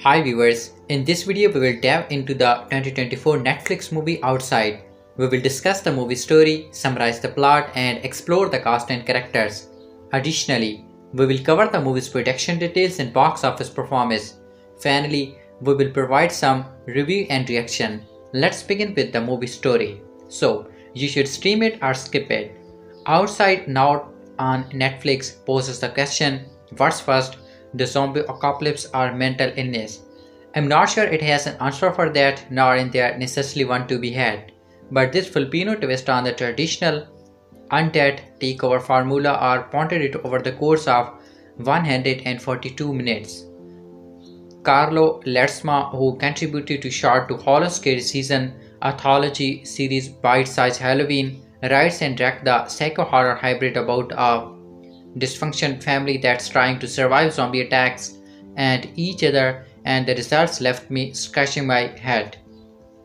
Hi viewers, in this video we will dive into the 2024 Netflix movie Outside. We will discuss the movie story, summarize the plot and explore the cast and characters. Additionally, we will cover the movie's production details and box office performance. Finally, we will provide some review and reaction. Let's begin with the movie story. So, you should stream it or skip it. Outside now on Netflix poses the question, what's first, the zombie apocalypse or mental illness? I'm not sure it has an answer for that, nor is there necessarily one to be had. But this Filipino twist on the traditional undead takeover formula are pondered it over the course of 142 minutes. Carlo Ledesma, who contributed to short to horror scary season anthology series Bite Size Halloween, writes and directs the psycho-horror hybrid about a dysfunctional family that's trying to survive zombie attacks and each other, and the results left me scratching my head.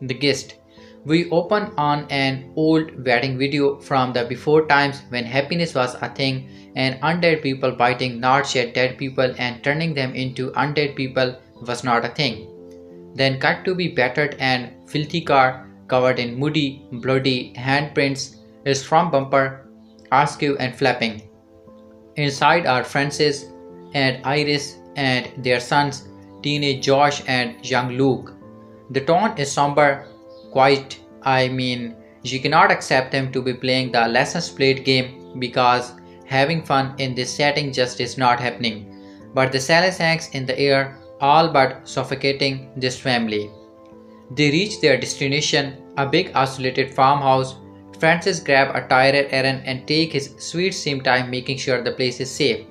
The Guest. We open on an old wedding video from the before times when happiness was a thing and undead people biting not yet dead people and turning them into undead people was not a thing. Then cut to be battered and filthy car covered in muddy, bloody handprints, its front bumper askew and flapping. Inside are Francis and Iris and their sons, teenage Josh and young Luke. The tone is somber, quiet. You cannot accept them to be playing the lessons played game because having fun in this setting just is not happening. But the silence hangs in the air, all but suffocating this family. They reach their destination, a big isolated farmhouse. Francis grabs a tired errand and takes his sweet same time making sure the place is safe.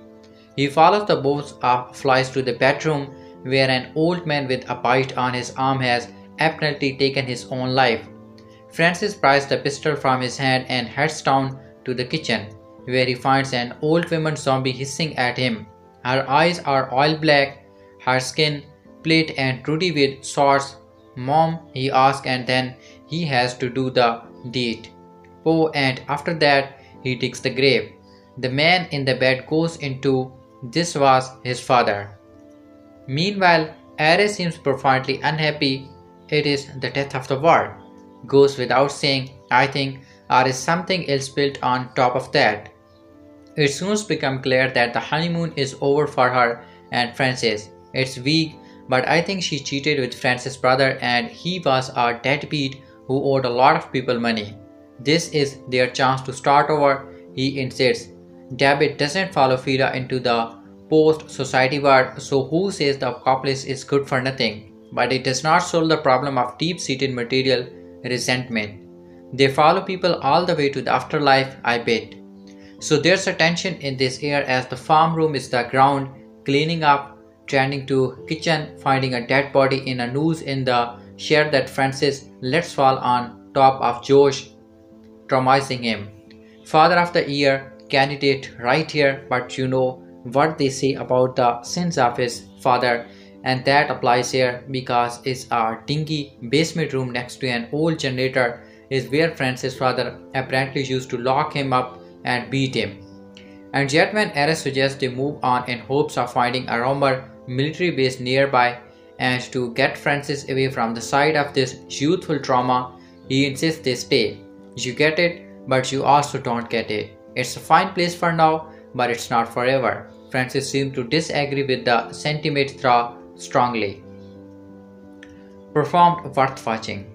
He follows the boats of flies to the bedroom where an old man with a bite on his arm has apparently taken his own life. Francis pries the pistol from his hand and heads down to the kitchen where he finds an old woman zombie hissing at him. Her eyes are oil black, her skin plate and ruddy with sores. "Mom," he asks, and then he has to do the deed. Oh, and after that, he digs the grave. The man in the bed goes into this was his father. Meanwhile, Ares seems profoundly unhappy. It is the death of the world. Goes without saying, I think, or is something else built on top of that. It soon becomes clear that the honeymoon is over for her and Francis. It's weak, but I think she cheated with Francis' brother and he was a deadbeat who owed a lot of people money. This is their chance to start over, he insists. David doesn't follow Fira into the post-society world, so who says the apocalypse is good for nothing? But it does not solve the problem of deep-seated material resentment. They follow people all the way to the afterlife, I bet. So there's a tension in this air as the farm room is the ground, cleaning up, tending to kitchen, finding a dead body in a noose in the shed that Francis lets fall on top of Josh, traumatizing him. Father of the Year candidate right here, but you know what they say about the sins of his father, and that applies here because it's a dingy basement room next to an old generator is where Francis' father apparently used to lock him up and beat him. And yet when Ares suggests they move on in hopes of finding a Romer military base nearby and to get Francis away from the site of this youthful trauma, he insists they stay. You get it, but you also don't get it. It's a fine place for now, but it's not forever. Francis seems to disagree with the sentiment strongly. Performed worth watching.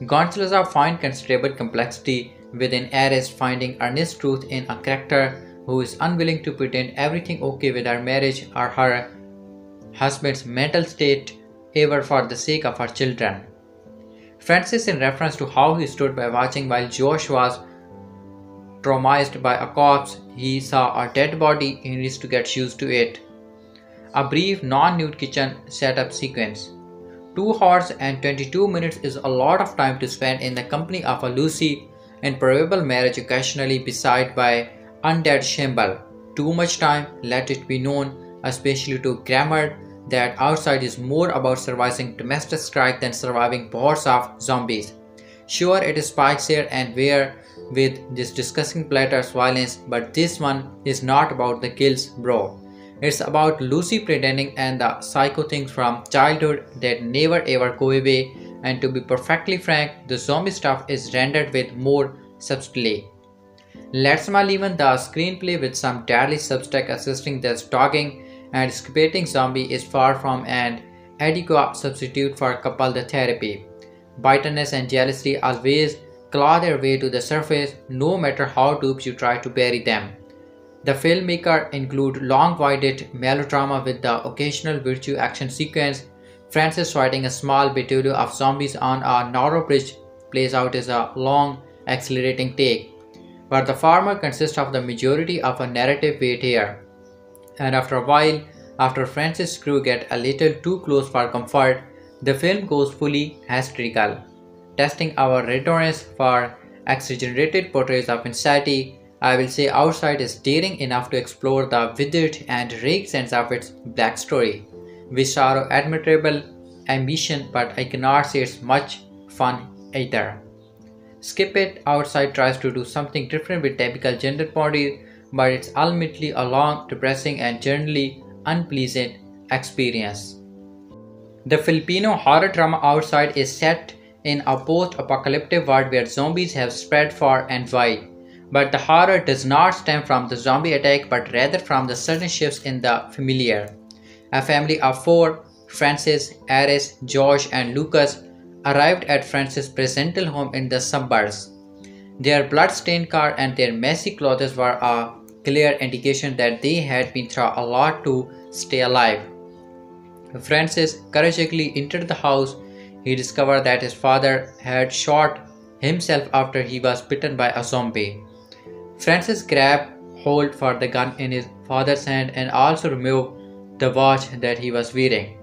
Gonzalez finds considerable complexity within Ares, finding earnest truth in a character who is unwilling to pretend everything okay with her marriage or her husband's mental state ever for the sake of her children. Francis, in reference to how he stood by watching while Josh was traumatized by a corpse, he saw a dead body, he needs to get used to it. A brief non-nude kitchen setup sequence. 2 hours and 22 minutes is a lot of time to spend in the company of a Lucy and probable marriage occasionally beside by undead shamble. Too much time, let it be known, especially to Grammar, that Outside is more about surviving domestic strike than surviving hordes of zombies. Sure, it spikes here and where with this discussing Platter's violence, but this one is not about the kills, bro. It's about Lucy pretending and the psycho things from childhood that never ever go away, and to be perfectly frank, the zombie stuff is rendered with more subtlety. Ledesma even the screenplay with some deadly subtext assisting the stalking and escaping zombie is far from an adequate substitute for coupled therapy. Bitterness and jealousy always claw their way to the surface no matter how deep you try to bury them. The filmmaker include long-winded melodrama with the occasional virtue action sequence. Francis fighting a small battalion of zombies on a narrow bridge plays out as a long, accelerating take. But the farmer consists of the majority of a narrative weight here. And after a while, after Francis' crew get a little too close for comfort, the film goes fully hysterical, testing our endurance for exaggerated portrayals of insanity. I will say Outside is daring enough to explore the withered and rake sense of its backstory, with sorrow admirable ambition, but I cannot say it's much fun either. Skip It Outside tries to do something different with typical gender bodies, but it's ultimately a long, depressing, and generally unpleasant experience. The Filipino horror drama Outside is set in a post-apocalyptic world where zombies have spread far and wide. But the horror does not stem from the zombie attack but rather from the sudden shifts in the familiar. A family of four, Francis, Aris, Josh, and Lucas, arrived at Francis' presential home in the suburbs. Their blood-stained car and their messy clothes were a clear indication that they had been through a lot to stay alive. Francis courageously entered the house. He discovered that his father had shot himself after he was bitten by a zombie. Francis grabbed hold for the gun in his father's hand and also removed the watch that he was wearing.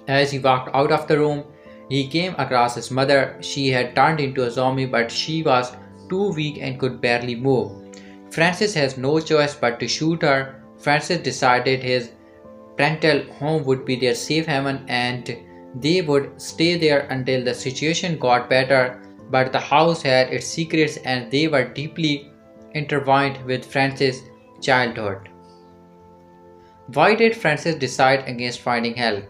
As he walked out of the room, he came across his mother. She had turned into a zombie, but she was too weak and could barely move. Francis has no choice but to shoot her. Francis decided his parental home would be their safe haven and they would stay there until the situation got better, but the house had its secrets and they were deeply intertwined with Francis' childhood. Why did Francis decide against finding help?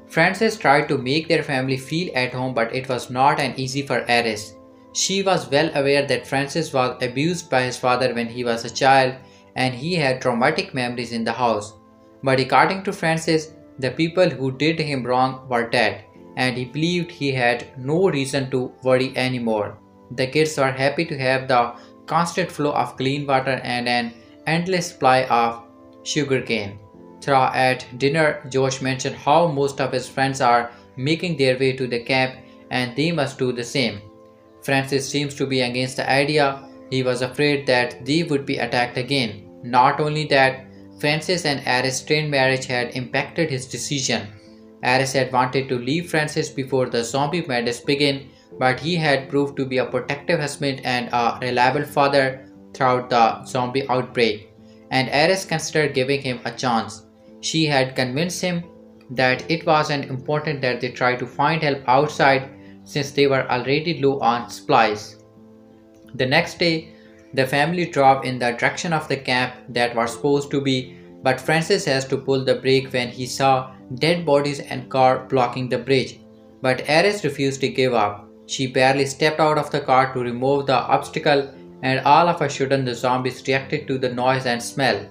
Francis tried to make their family feel at home, but it was not an easy for Aris. She was well aware that Francis was abused by his father when he was a child and he had traumatic memories in the house. But according to Francis, the people who did him wrong were dead and he believed he had no reason to worry anymore. The kids were happy to have the constant flow of clean water and an endless supply of sugarcane. At dinner, Josh mentioned how most of his friends are making their way to the camp and they must do the same. Francis seems to be against the idea. He was afraid that they would be attacked again. Not only that, Francis and Aris' strained marriage had impacted his decision. Aris had wanted to leave Francis before the zombie madness began, but he had proved to be a protective husband and a reliable father throughout the zombie outbreak, and Aris considered giving him a chance. She had convinced him that it wasn't important that they try to find help outside since they were already low on supplies. The next day, the family drove in the direction of the camp that was supposed to be, but Francis has to pull the brake when he saw dead bodies and car blocking the bridge. But Aris refused to give up. She barely stepped out of the car to remove the obstacle, and all of a sudden the zombies reacted to the noise and smell.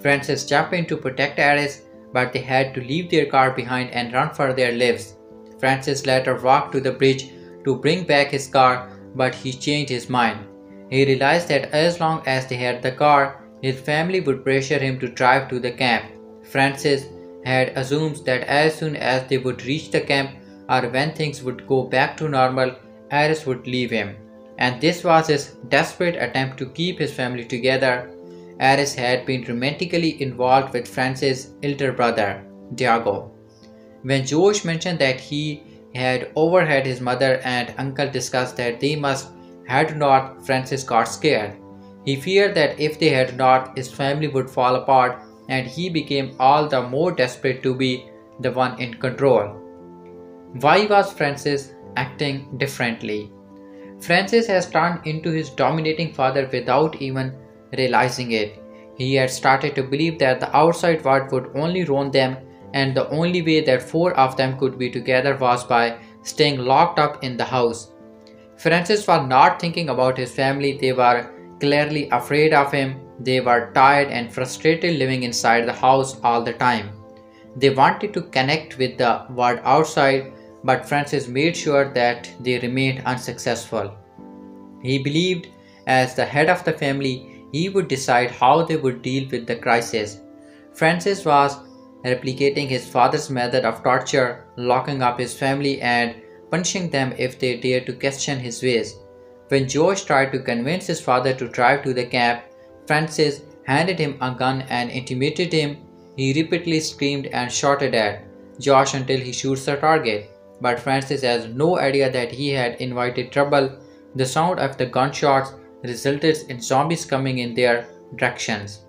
Francis jumped in to protect Aris, but they had to leave their car behind and run for their lives. Francis later walked to the bridge to bring back his car, but he changed his mind. He realized that as long as they had the car, his family would pressure him to drive to the camp. Francis had assumed that as soon as they would reach the camp or when things would go back to normal, Aris would leave him. And this was his desperate attempt to keep his family together. Aris had been romantically involved with Francis' elder brother, Diego. When Josh mentioned that he had overheard his mother and uncle discuss that they must head north, Francis got scared. He feared that if they head north, his family would fall apart, and he became all the more desperate to be the one in control. Why was Francis acting differently? Francis has turned into his dominating father without even realizing it. He had started to believe that the outside world would only ruin them, and the only way that four of them could be together was by staying locked up in the house. Francis was not thinking about his family, they were clearly afraid of him. They were tired and frustrated living inside the house all the time. They wanted to connect with the world outside, but Francis made sure that they remained unsuccessful. He believed, as the head of the family, he would decide how they would deal with the crisis. Francis was replicating his father's method of torture, locking up his family and punishing them if they dared to question his ways. When Josh tried to convince his father to drive to the camp, Francis handed him a gun and intimidated him. He repeatedly screamed and shouted at Josh until he shoots the target, but Francis has no idea that he had invited trouble. The sound of the gunshots resulted in zombies coming in their directions.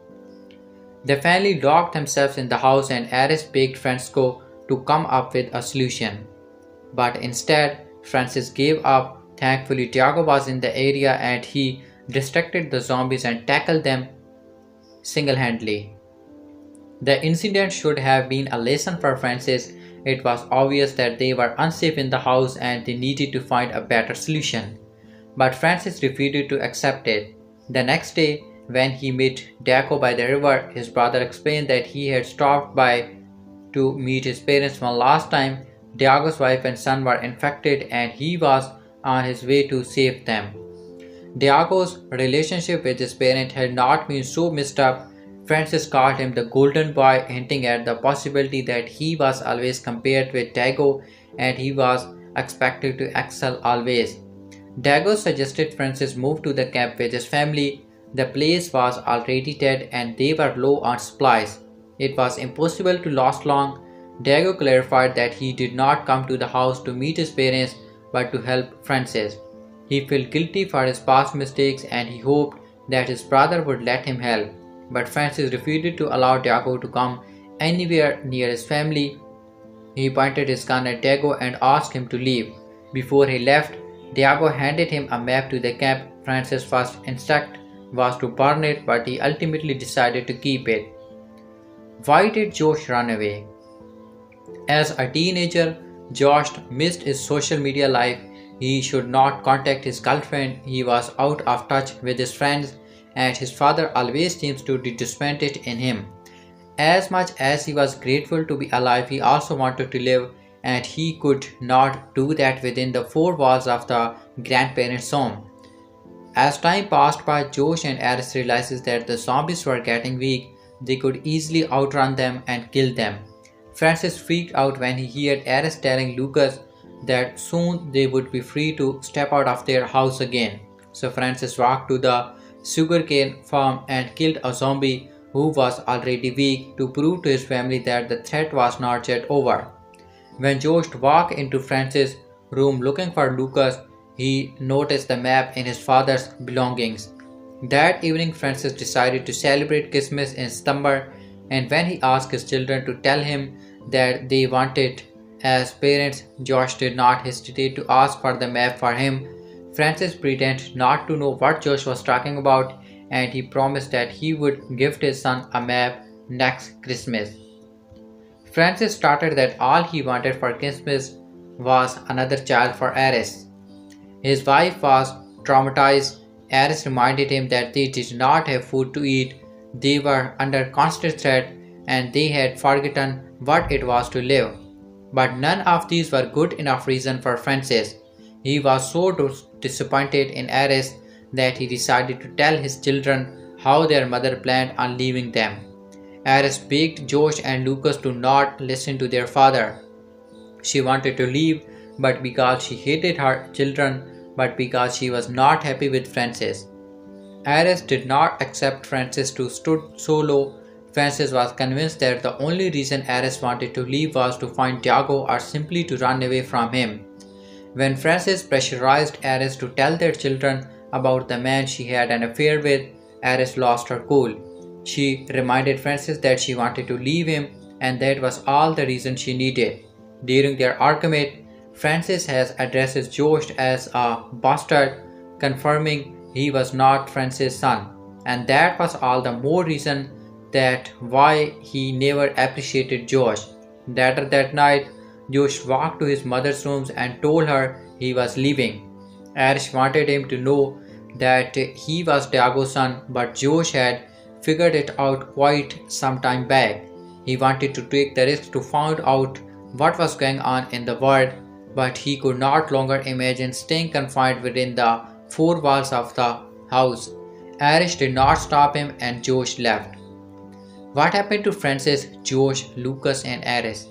The family locked themselves in the house and Ares begged Francisco to come up with a solution. But instead, Francis gave up. Thankfully, Tiago was in the area and he distracted the zombies and tackled them single-handedly. The incident should have been a lesson for Francis. It was obvious that they were unsafe in the house and they needed to find a better solution. But Francis refused to accept it. The next day, when he met Daco by the river, his brother explained that he had stopped by to meet his parents one last time. Diago's wife and son were infected and he was on his way to save them. Diago's relationship with his parents had not been so messed up. Francis called him the golden boy, hinting at the possibility that he was always compared with Dago and he was expected to excel always. Dago suggested Francis move to the camp with his family. The place was already dead and they were low on supplies. It was impossible to last long. Dago clarified that he did not come to the house to meet his parents but to help Francis. He felt guilty for his past mistakes and he hoped that his brother would let him help. But Francis refused to allow Dago to come anywhere near his family. He pointed his gun at Dago and asked him to leave. Before he left, Dago handed him a map to the camp. Francis' first instinct was to burn it, but he ultimately decided to keep it. Why did Josh run away? As a teenager, Josh missed his social media life. He should not contact his girlfriend. He was out of touch with his friends and his father always seems to be disappointed in him. As much as he was grateful to be alive, he also wanted to live and he could not do that within the four walls of the grandparents' home. As time passed by, Josh and Ares realized that the zombies were getting weak. They could easily outrun them and kill them. Francis freaked out when he heard Ares telling Lucas that soon they would be free to step out of their house again. So Francis walked to the sugarcane farm and killed a zombie who was already weak to prove to his family that the threat was not yet over. When Josh walked into Francis' room looking for Lucas, he noticed the map in his father's belongings. That evening, Francis decided to celebrate Christmas in September, and when he asked his children to tell him that they wanted as parents, Josh did not hesitate to ask for the map for him. Francis pretended not to know what Josh was talking about, and he promised that he would gift his son a map next Christmas. Francis started that all he wanted for Christmas was another child for Ares. His wife was traumatized. Ares reminded him that they did not have food to eat, they were under constant threat, and they had forgotten what it was to live. But none of these were good enough reason for Francis. He was so disappointed in Ares that he decided to tell his children how their mother planned on leaving them. Ares begged Josh and Lucas to not listen to their father. She wanted to leave, but because she hated her children, but because she was not happy with Francis. Ares did not accept Francis to stood solo. Francis was convinced that the only reason Ares wanted to leave was to find Tiago or simply to run away from him. When Francis pressurized Ares to tell their children about the man she had an affair with, Ares lost her cool. She reminded Francis that she wanted to leave him and that was all the reason she needed. During their argument, Francis has addressed Josh as a bastard, confirming he was not Francis' son. and that was all the more reason that why he never appreciated Josh. Later that night, Josh walked to his mother's rooms and told her he was leaving. Arish wanted him to know that he was Diago's son, but Josh had figured it out quite some time back. He wanted to take the risk to find out what was going on in the world, but he could not longer imagine staying confined within the four walls of the house. Arish did not stop him and Josh left. What happened to Francis, Josh, Lucas and Arish?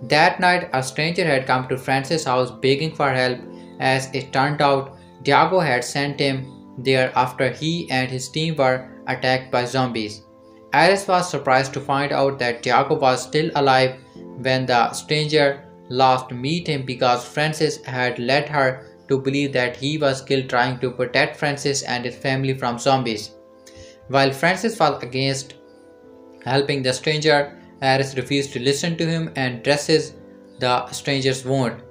That night, a stranger had come to Francis' house begging for help. As it turned out, Diago had sent him there after he and his team were attacked by zombies. Arish was surprised to find out that Diago was still alive when the stranger last met him because Francis had led her to believe that he was killed trying to protect Francis and his family from zombies. While Francis was against helping the stranger, Arish refused to listen to him and dresses the stranger's wound.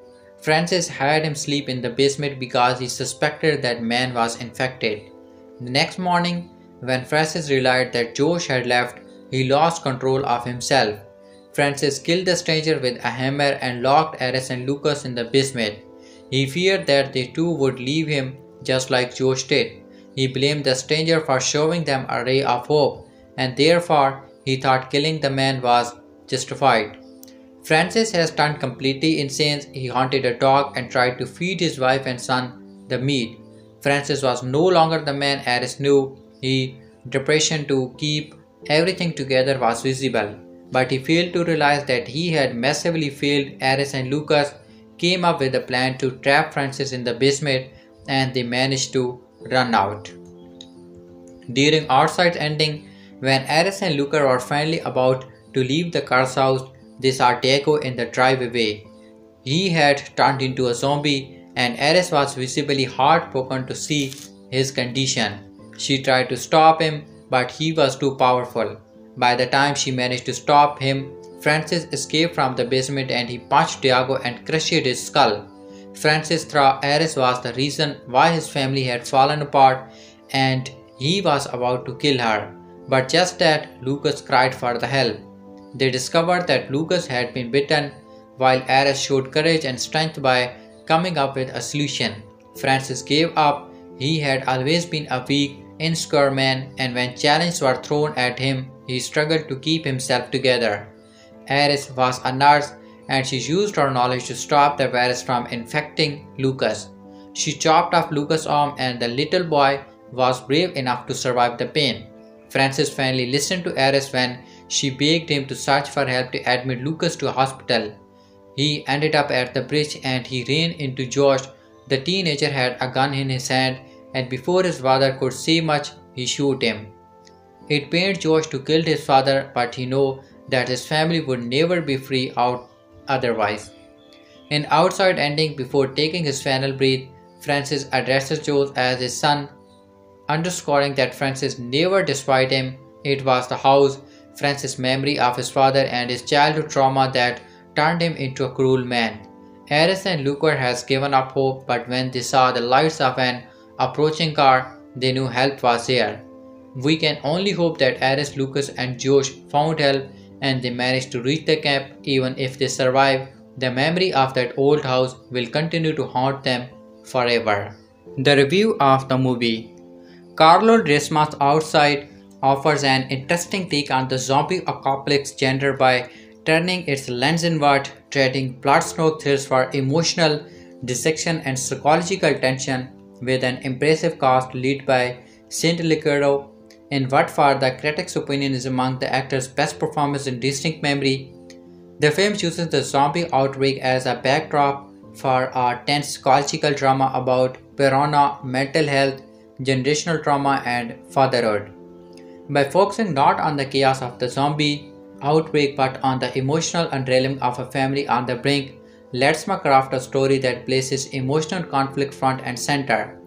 Francis had him sleep in the basement because he suspected that man was infected. The next morning, when Francis realized that Josh had left, he lost control of himself. Francis killed the stranger with a hammer and locked Arish and Lucas in the basement. He feared that they too would leave him just like Josh did. He blamed the stranger for showing them a ray of hope, and therefore he thought killing the man was justified. Francis has turned completely insane. He hunted a dog and tried to feed his wife and son the meat. Francis was no longer the man Arish knew. His depression to keep everything together was visible, but he failed to realize that he had massively failed. Arish and Lucas came up with a plan to trap Francis in the basement, and they managed to run out. During outside ending, when Arish and Lucas were finally about to leave the car's house, they saw Diago in the driveway. He had turned into a zombie, and Arish was visibly heartbroken to see his condition. She tried to stop him, but he was too powerful. By the time she managed to stop him, Francis escaped from the basement and he punched Diago and crushed his skull. Francis thought Arish was the reason why his family had fallen apart and he was about to kill her. But just that, Lucas cried for the help. They discovered that Lucas had been bitten, while Arish showed courage and strength by coming up with a solution. Francis gave up. He had always been a weak, insecure man, and when challenges were thrown at him, he struggled to keep himself together. Arish was a nurse, and she used her knowledge to stop the virus from infecting Lucas. She chopped off Lucas' arm, and the little boy was brave enough to survive the pain. Francis finally listened to Arish when she begged him to search for help to admit Lucas to a hospital. He ended up at the bridge and he ran into Josh. The teenager had a gun in his hand, and before his father could say much, he shot him. It pained Josh to kill his father, but he knew that his family would never be free out otherwise. In outside ending, before taking his final breath, Francis addresses Josh as his son, underscoring that Francis never despised him. It was the house, Francis' memory of his father and his childhood trauma that turned him into a cruel man. Arish and Lucas has given up hope, but when they saw the lights of an approaching car, they knew help was there. We can only hope that Arish, Lucas and Josh found help and they managed to reach the camp. Even if they survive, the memory of that old house will continue to haunt them forever. The review of the movie. Carlo Ledesma's Outside offers an interesting take on the zombie apocalypse genre by turning its lens inward, trading blood-soaked thrills for emotional dissection and psychological tension with an impressive cast led by Lucero in what for the critics' opinion is among the actor's best performance in distinct memory. The film uses the zombie outbreak as a backdrop for a tense psychological drama about paranoia, mental health, generational trauma and fatherhood. By focusing not on the chaos of the zombie outbreak but on the emotional unraveling of a family on the brink, Ledesma crafts a story that places emotional conflict front and center,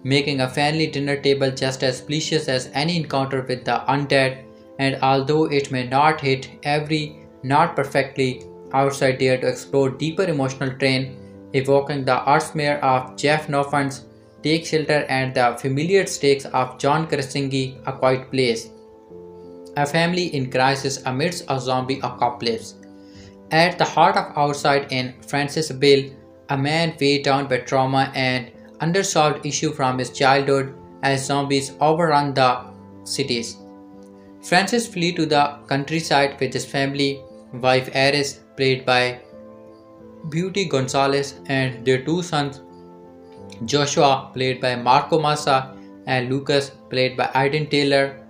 making a family dinner table just as precious as any encounter with the undead. And although it may not hit every note perfectly, Outside dare to explore deeper emotional terrain, evoking the earthmare of Jeff Noffan's Take Shelter, and the familiar stakes of John Krasinski, A Quiet Place. A family in crisis amidst a zombie apocalypse. At the heart of Outside in Francis Bill, a man weighed down by trauma and unresolved issue from his childhood as zombies overrun the cities. Francis flees to the countryside with his family, wife Aris, played by Beauty Gonzalez, and their two sons, Joshua, played by Marco Masa, and Lucas, played by Aiden Taylor,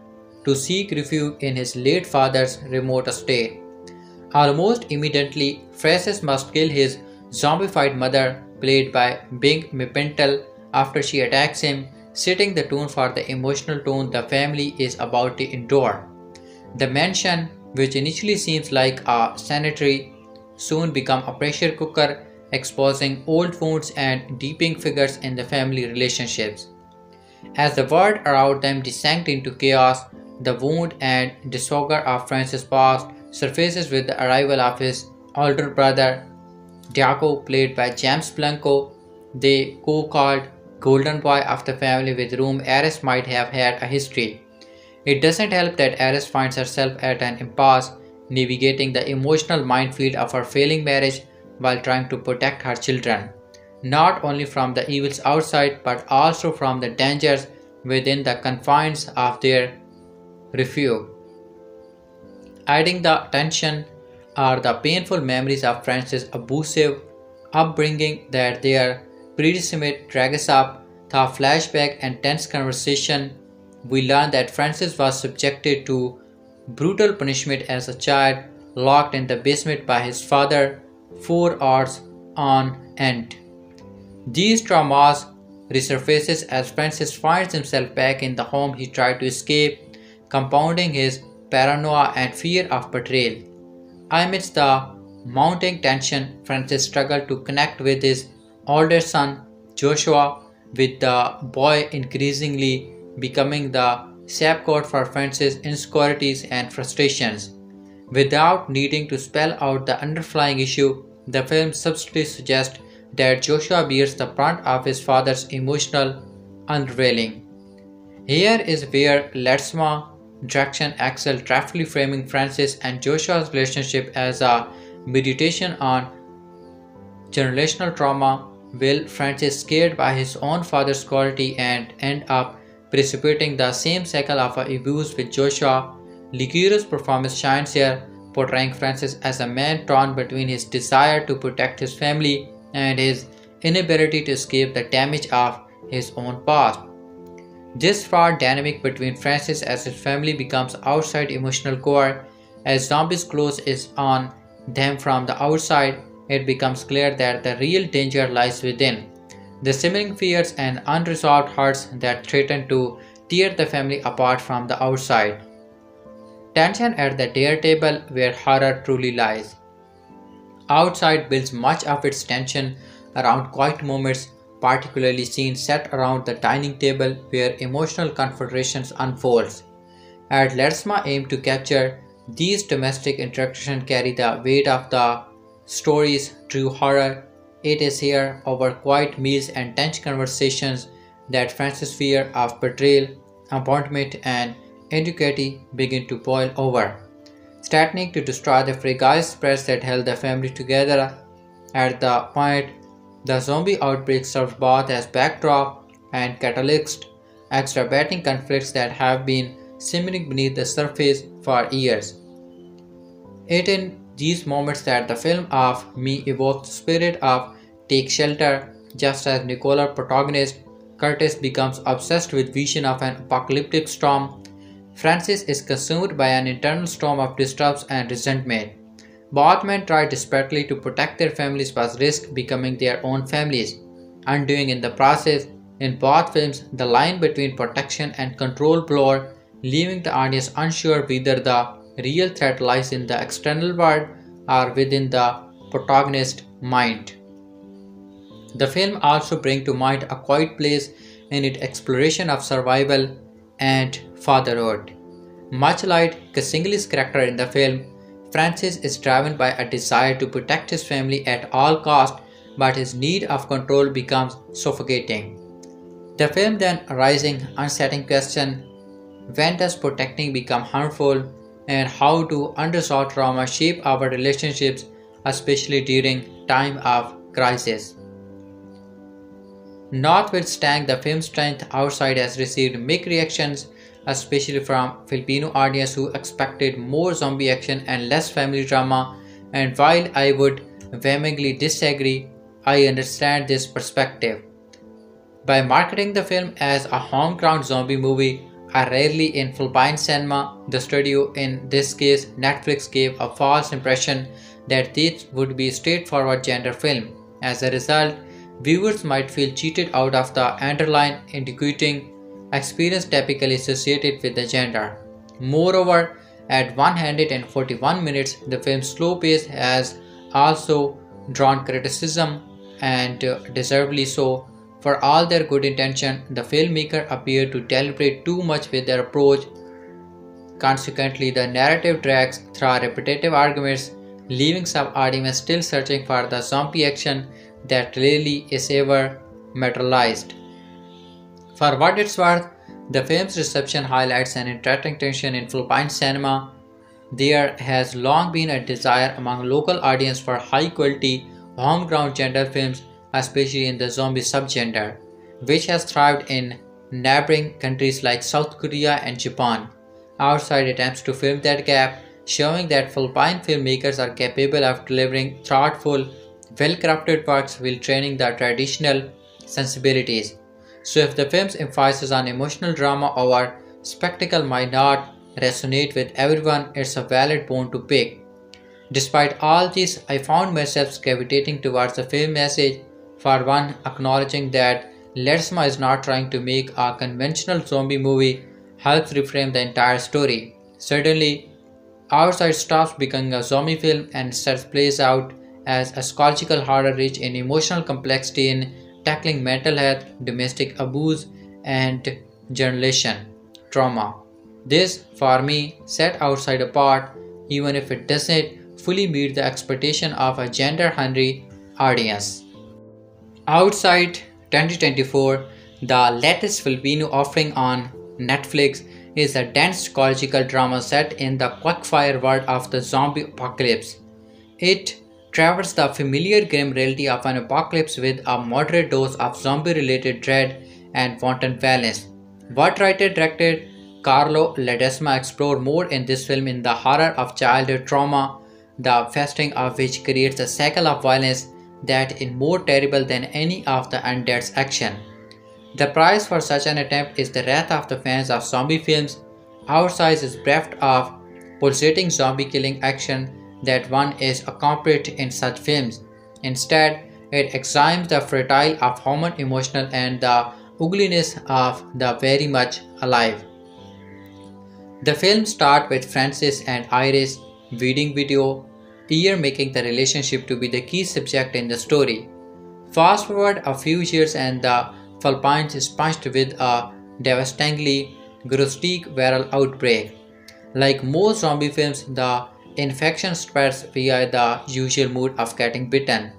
to seek refuge in his late father's remote estate. Almost immediately, Francis must kill his zombified mother, played by Bing Mippentel, after she attacks him, setting the tone for the emotional tone the family is about to endure. The mansion, which initially seems like a sanitary, soon becomes a pressure cooker, exposing old wounds and deepening figures in the family relationships. As the world around them descends into chaos, the wound and disorder of Francis' past surfaces with the arrival of his older brother, Diaco, played by James Blanco, the co-called golden boy of the family with whom Aris might have had a history. It doesn't help that Aris finds herself at an impasse, navigating the emotional minefield of her failing marriage while trying to protect her children, not only from the evils outside but also from the dangers within the confines of their refuge. Adding the tension are the painful memories of Francis' abusive upbringing that their predecessor drags up. The flashback and tense conversation, we learn that Francis was subjected to brutal punishment as a child, locked in the basement by his father 4 hours on end. These traumas resurfaces as Francis finds himself back in the home he tried to escape, compounding his paranoia and fear of betrayal. Amidst the mounting tension, Francis struggled to connect with his older son, Joshua, with the boy increasingly becoming the scapegoat for Francis' insecurities and frustrations. Without needing to spell out the underlying issue, the film subtly suggests that Joshua bears the brunt of his father's emotional unrailing. Here is where Ledesma direction excelled, trapfully framing Francis and Joshua's relationship as a meditation on generational trauma. Will Francis, scared by his own father's cruelty, and end up precipitating the same cycle of abuse with Joshua. Lucero's performance shines here, portraying Francis as a man torn between his desire to protect his family and his inability to escape the damage of his own past. This fraught dynamic between Francis as his family becomes outside emotional core. As zombies close in on them from the outside, it becomes clear that the real danger lies within. The simmering fears and unresolved hurts that threaten to tear the family apart from the outside. Tension at the dinner table, where horror truly lies. Outside builds much of its tension around quiet moments, particularly scenes set around the dining table where emotional confrontations unfolds. At Ledesma aim to capture these domestic interactions carry the weight of the story's true horror. It is here, over quiet meals and tense conversations, that Francis' fear of betrayal, abandonment, and inadequacy begin to boil over, threatening to destroy the fragile spreads that held the family together. At the point, the zombie outbreak serves both as backdrop and catalyst, exacerbating conflicts that have been simmering beneath the surface for years. It in these moments that the film of me evokes the spirit of Take Shelter, just as Nicola protagonist Curtis becomes obsessed with vision of an apocalyptic storm. Francis is consumed by an internal storm of distrust and resentment. Both men try desperately to protect their families but risk becoming their own families, undoing in the process. In both films, the line between protection and control blur, leaving the audience unsure whether the real threat lies in the external world or within the protagonist's mind. The film also brings to mind A Quiet Place in its exploration of survival and fatherhood. Much like Cassingly's character in the film, Francis is driven by a desire to protect his family at all costs, but his need of control becomes suffocating. The film then rising unsettling question: when does protecting become harmful, and how do unresolved trauma shape our relationships, especially during time of crisis? Notwithstanding the film's strength, Outside has received mixed reactions, especially from Filipino audience who expected more zombie action and less family drama. And while I would vehemently disagree, I understand this perspective. By marketing the film as a home-ground zombie movie, rarely in Philippine cinema, the studio, in this case Netflix, gave a false impression that this would be a straightforward gender film. As a result, viewers might feel cheated out of the underlying educating experience typically associated with the gender. Moreover, at 141 minutes, the film's slow pace has also drawn criticism, and deservedly so. For all their good intention, the filmmaker appeared to deliberate too much with their approach. Consequently, the narrative drags through repetitive arguments, leaving some audience still searching for the zombie action that rarely is ever materialized. For what it's worth, the film's reception highlights an interesting tension in Philippine cinema. There has long been a desire among local audience for high-quality, home-ground gender films, especially in the zombie subgenre, which has thrived in neighboring countries like South Korea and Japan. Outside attempts to fill that gap, showing that Philippine filmmakers are capable of delivering thoughtful, well-crafted works while training the traditional sensibilities. So if the film's emphasis on emotional drama over spectacle might not resonate with everyone, it's a valid bone to pick. Despite all this, I found myself gravitating towards the film message. For one, acknowledging that Ledesma is not trying to make a conventional zombie movie helps reframe the entire story. Certainly, Outside stops becoming a zombie film and instead plays out as a psychological horror rich in emotional complexity in tackling mental health, domestic abuse, and generation trauma. This, for me, set Outside apart, even if it doesn't fully meet the expectation of a gender-hungry audience. Outside 2024, the latest Filipino offering on Netflix, is a dense psychological drama set in the quickfire world of the zombie apocalypse. It traverses the familiar grim reality of an apocalypse with a moderate dose of zombie-related dread and wanton violence. What writer-director Carlo Ledesma explored more in this film in the horror of childhood trauma, the festering of which creates a cycle of violence that is more terrible than any of the undead's action. The price for such an attempt is the wrath of the fans of zombie films. Outside is bereft of pulsating zombie killing action that one is accomplished in such films. Instead, it examines the fertile of human emotional and the ugliness of the very much alive. The film starts with Francis and Iris' wedding video, here making the relationship to be the key subject in the story. Fast forward a few years and the Philippines is punched with a devastatingly grotesque viral outbreak. Like most zombie films, the infection spreads via the usual mode of getting bitten.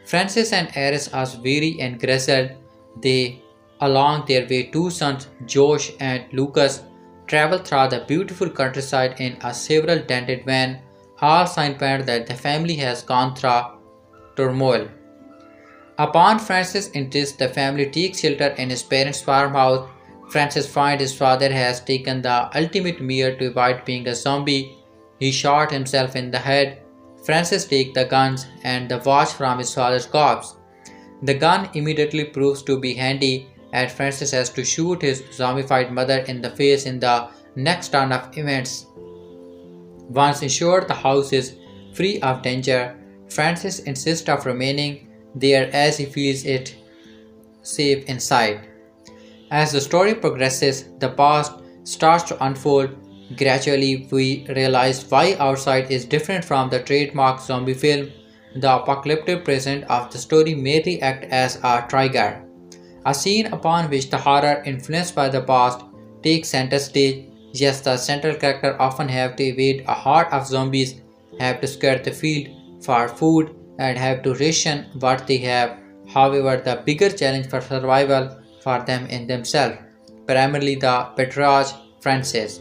Francis and Iris are weary and grizzled. They, along their way two sons, Josh and Lucas, travel through the beautiful countryside in a several dented van, all sign point that the family has gone through turmoil. Upon Francis' interest, the family takes shelter in his parents' farmhouse. Francis finds his father has taken the ultimate measure to avoid being a zombie. He shot himself in the head. Francis takes the guns and the watch from his father's corpse. The gun immediately proves to be handy, and Francis has to shoot his zombified mother in the face in the next turn of events. Once ensured the house is free of danger, Francis insists on remaining there as he feels it safe inside. As the story progresses, the past starts to unfold. Gradually, we realize why Outside is different from the trademark zombie film. The apocalyptic present of the story merely acts as a trigger, a scene upon which the horror influenced by the past takes center stage. Yes, the central character often have to evade a horde of zombies, have to scour the field for food, and have to ration what they have. However, the bigger challenge for survival for them in themselves, primarily the patriarch Francis.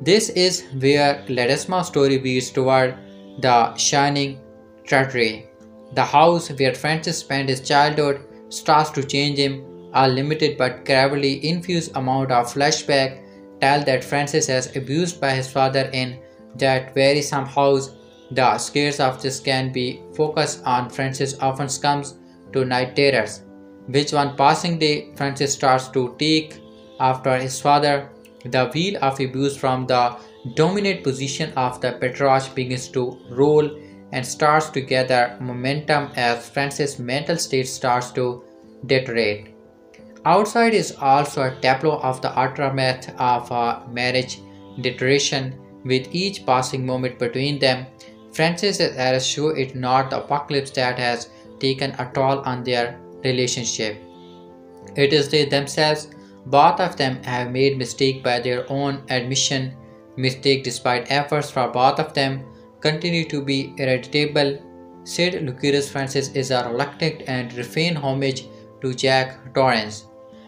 This is where Ledesma's story veers toward the shining trajectory. The house where Francis spent his childhood starts to change him. A limited but gradually infused amount of flashback tell that Francis is abused by his father in that very same house. The scares of this can be focused on Francis often comes to night terrors, which one passing day Francis starts to take after his father. The wheel of abuse from the dominant position of the patriarch begins to roll and starts to gather momentum as Francis' mental state starts to deteriorate. Outside is also a tableau of the aftermath of a marriage deterioration. With each passing moment between them, Francis' errors show it not the apocalypse that has taken a toll on their relationship. It is they themselves. Both of them have made mistake by their own admission. Mistake despite efforts for both of them continue to be irredeemable. Said Lucero's Francis is a reluctant and refined homage to Jack Torrance.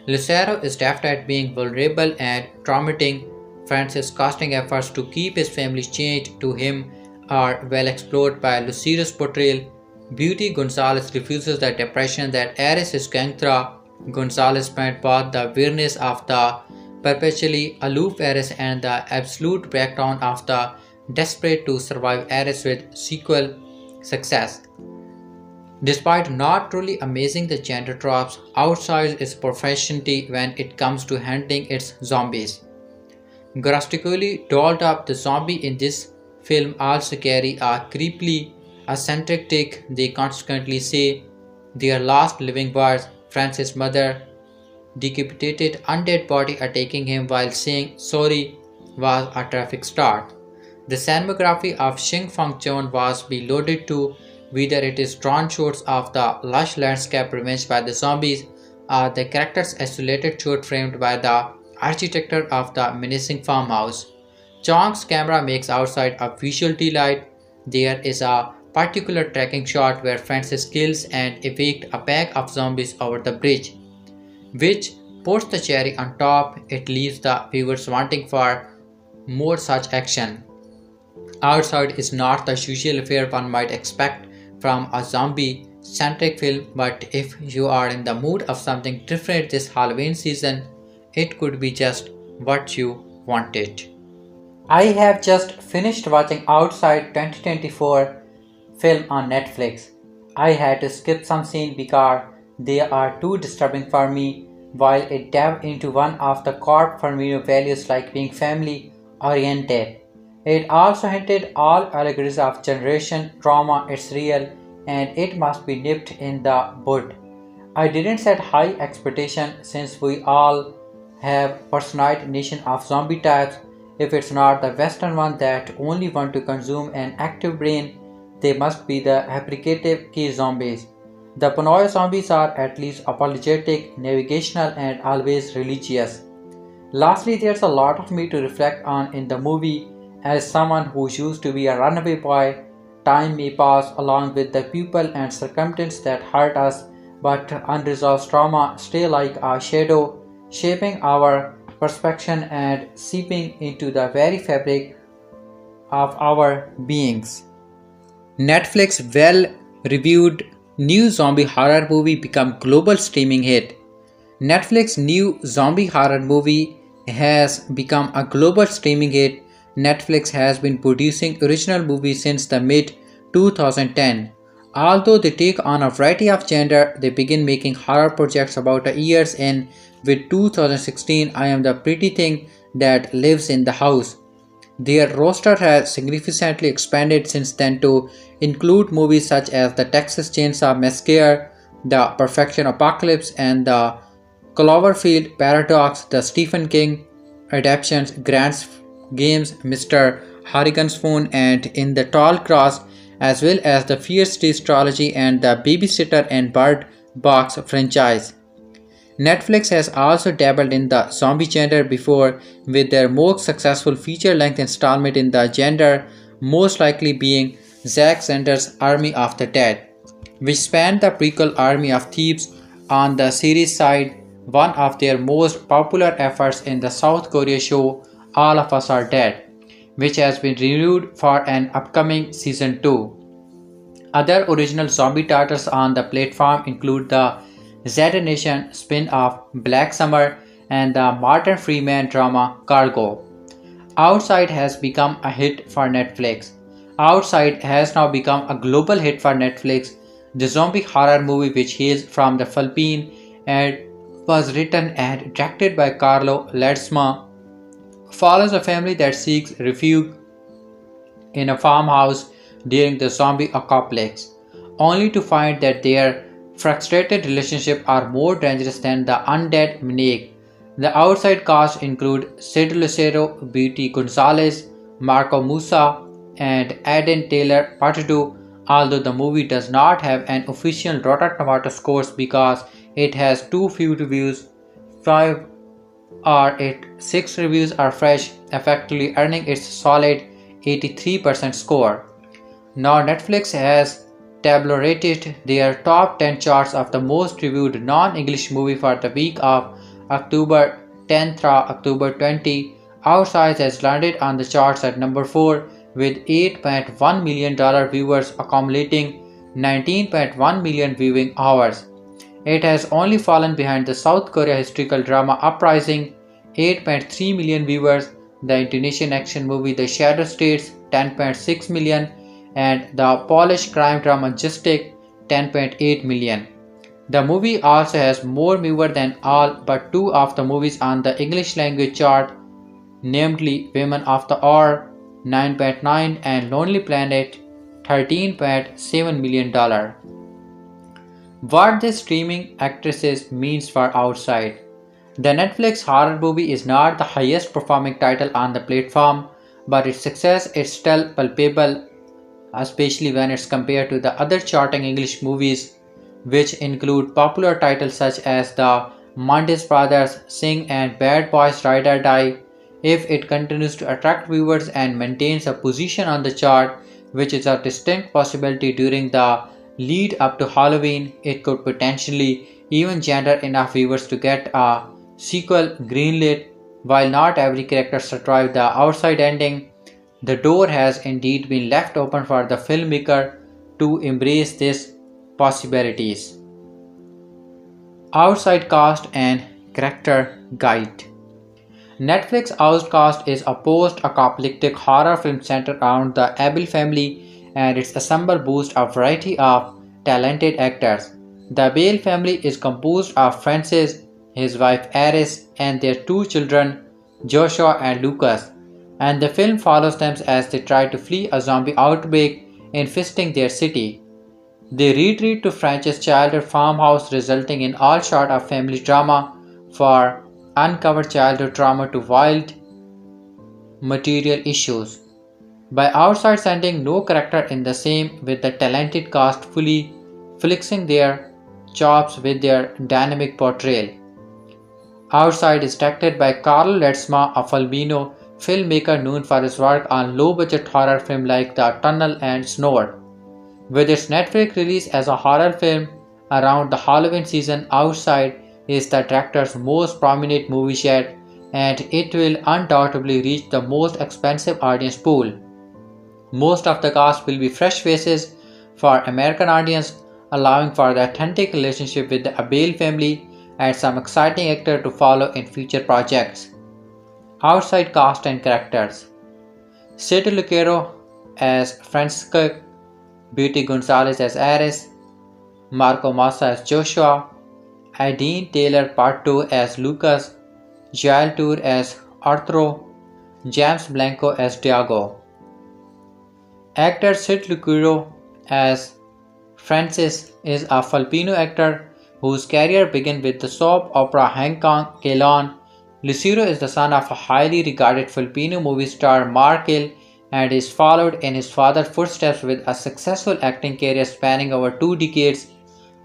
Lucero is deft at being vulnerable and traumatic. Francis' costing efforts to keep his family chained to him are well explored by Lucero's portrayal. Beauty Gonzalez refuses the depression that Ares is going through. Gonzalez spent both the weirdness of the perpetually aloof Ares and the absolute breakdown of the desperate to survive Ares with sequel success. Despite not truly amazing the gender tropes, outside its proficiency when it comes to handling its zombies. Grotesquely dolled up, the zombie in this film also carry a creepily eccentric take. They consequently say their last living words. Francis' mother decapitated undead body attacking him while saying sorry was a terrific start. The cinematography of Xing Feng Chun was be loaded too, whether it is drawn shots of the lush landscape ravaged by the zombies or the characters' isolated shot framed by the architecture of the menacing farmhouse. Chong's camera makes outside a visual delight. There is a particular tracking shot where Francis kills and evicts a pack of zombies over the bridge, which puts the cherry on top. It leaves the viewers wanting for more such action. Outside is not the usual affair one might expect from a zombie-centric film, but if you are in the mood of something different this Halloween season, it could be just what you wanted. I have just finished watching Outside 2024 film on Netflix. I had to skip some scenes because they are too disturbing for me. While it delved into one of the core Firmino values like being family oriented, it also hinted all allegories of generation trauma. It's real and it must be nipped in the bud. I didn't set high expectation since we all have personalized nation of zombie types. If it's not the western one that only want to consume an active brain, they must be the fabricative key zombies. The Panoy zombies are at least apologetic, navigational and always religious. Lastly, there's a lot of me to reflect on in the movie. As someone who used to be a runaway boy, time may pass along with the people and circumstances that hurt us, but unresolved trauma stay like a shadow, shaping our perception and seeping into the very fabric of our beings. Netflix well-reviewed new zombie horror movie become global streaming hit. Netflix new zombie horror movie has become a global streaming hit. Netflix has been producing original movies since the mid-2010. Although they take on a variety of genre, they begin making horror projects about a years in. With 2016, I Am the Pretty Thing That Lives in the House. Their roster has significantly expanded since then to include movies such as The Texas Chainsaw Massacre, The Perfection Apocalypse, and The Cloverfield Paradox. The Stephen King adaptations, Grant's Games, Mr. Harrigan's Phone, and In the Tall Grass, as well as the Fear Street trilogy and the Babysitter and Bird Box franchise. Netflix has also dabbled in the zombie genre before, with their most successful feature-length installment in the genre most likely being Zack Snyder's Army of the Dead, which spanned the prequel Army of Thieves On the series side, one of their most popular efforts in the South Korea show All of Us Are Dead, which has been renewed for an upcoming season 2. Other original zombie titles on the platform include the Z Nation spin-off Black Summer and the Martin Freeman drama Cargo. Outside has become a hit for Netflix. Outside has now become a global hit for Netflix, the zombie horror movie which hails from the Philippines and was written and directed by Carlo Ledesma, follows a family that seeks refuge in a farmhouse during the zombie apocalypse, only to find that their frustrated relationships are more dangerous than the undead maniac. The outside cast include Lucero, Gonzalez, Marco Musa, and Aiden Patdu, although the movie does not have an official Rotten Tomato scores because it has too few reviews. 5 or 6 reviews are fresh, effectively earning its solid 83% score. Now Netflix has tabulated their top 10 charts of the most reviewed non-English movie for the week of October 10 through October 20. Outside has landed on the charts at number 4 with $8.1 million viewers accumulating 19.1 million viewing hours. It has only fallen behind the South Korea historical drama Uprising, 8.3 million viewers, the Indonesian action movie The Shadow States, 10.6 million, and the Polish crime drama Justic, 10.8 million. The movie also has more viewers than all but 2 of the movies on the English language chart, namely Women of the Hour, 9.9 and Lonely Planet, $13.7 million. What this streaming actresses means for Outside. The Netflix horror movie is not the highest performing title on the platform, but its success is still palpable, especially when it's compared to the other charting English movies, which include popular titles such as the Mendes Brothers, Sing and Bad Boys Ride or Die. If it continues to attract viewers and maintains a position on the chart, which is a distinct possibility during the lead up to Halloween, it could potentially even generate enough viewers to get a sequel greenlit. While not every character survived the Outside ending, the door has indeed been left open for the filmmaker to embrace these possibilities. Outside cast and character guide. Netflix Outcast is a post-apocalyptic horror film centered around the Abel family, and its ensemble boasts a variety of talented actors. The Abel family is composed of Francis, his wife Aris, and their 2 children, Joshua and Lucas, and the film follows them as they try to flee a zombie outbreak infesting their city. They retreat to French's childhood farmhouse, resulting in all sorts of family drama, for uncovered childhood trauma to wild material issues. By Outside sending no character in the same, with the talented cast fully flexing their chops with their dynamic portrayal. Outside is directed by Carlo Ledesma, a Filipino filmmaker known for his work on low-budget horror films like The Tunnel and Snore. With its Netflix release as a horror film around the Halloween season, Outside is the director's most prominent movie yet, and it will undoubtedly reach the most expensive audience pool. Most of the cast will be fresh faces for American audience, allowing for the authentic relationship with the Abel family and some exciting actors to follow in future projects. Outside cast and characters. Lucero as Francisco, Gonzalez as Aris, Marco Masa as Joshua, Aiden Patdu as Lucas, Jael Tour as Arturo, James Blanco as Diego. Actor Lucero as Francis is a Filipino actor whose career began with the soap opera Hang Kailan. Lucero is the son of a highly regarded Filipino movie star Markel and is followed in his father's footsteps with a successful acting career spanning over 2 decades.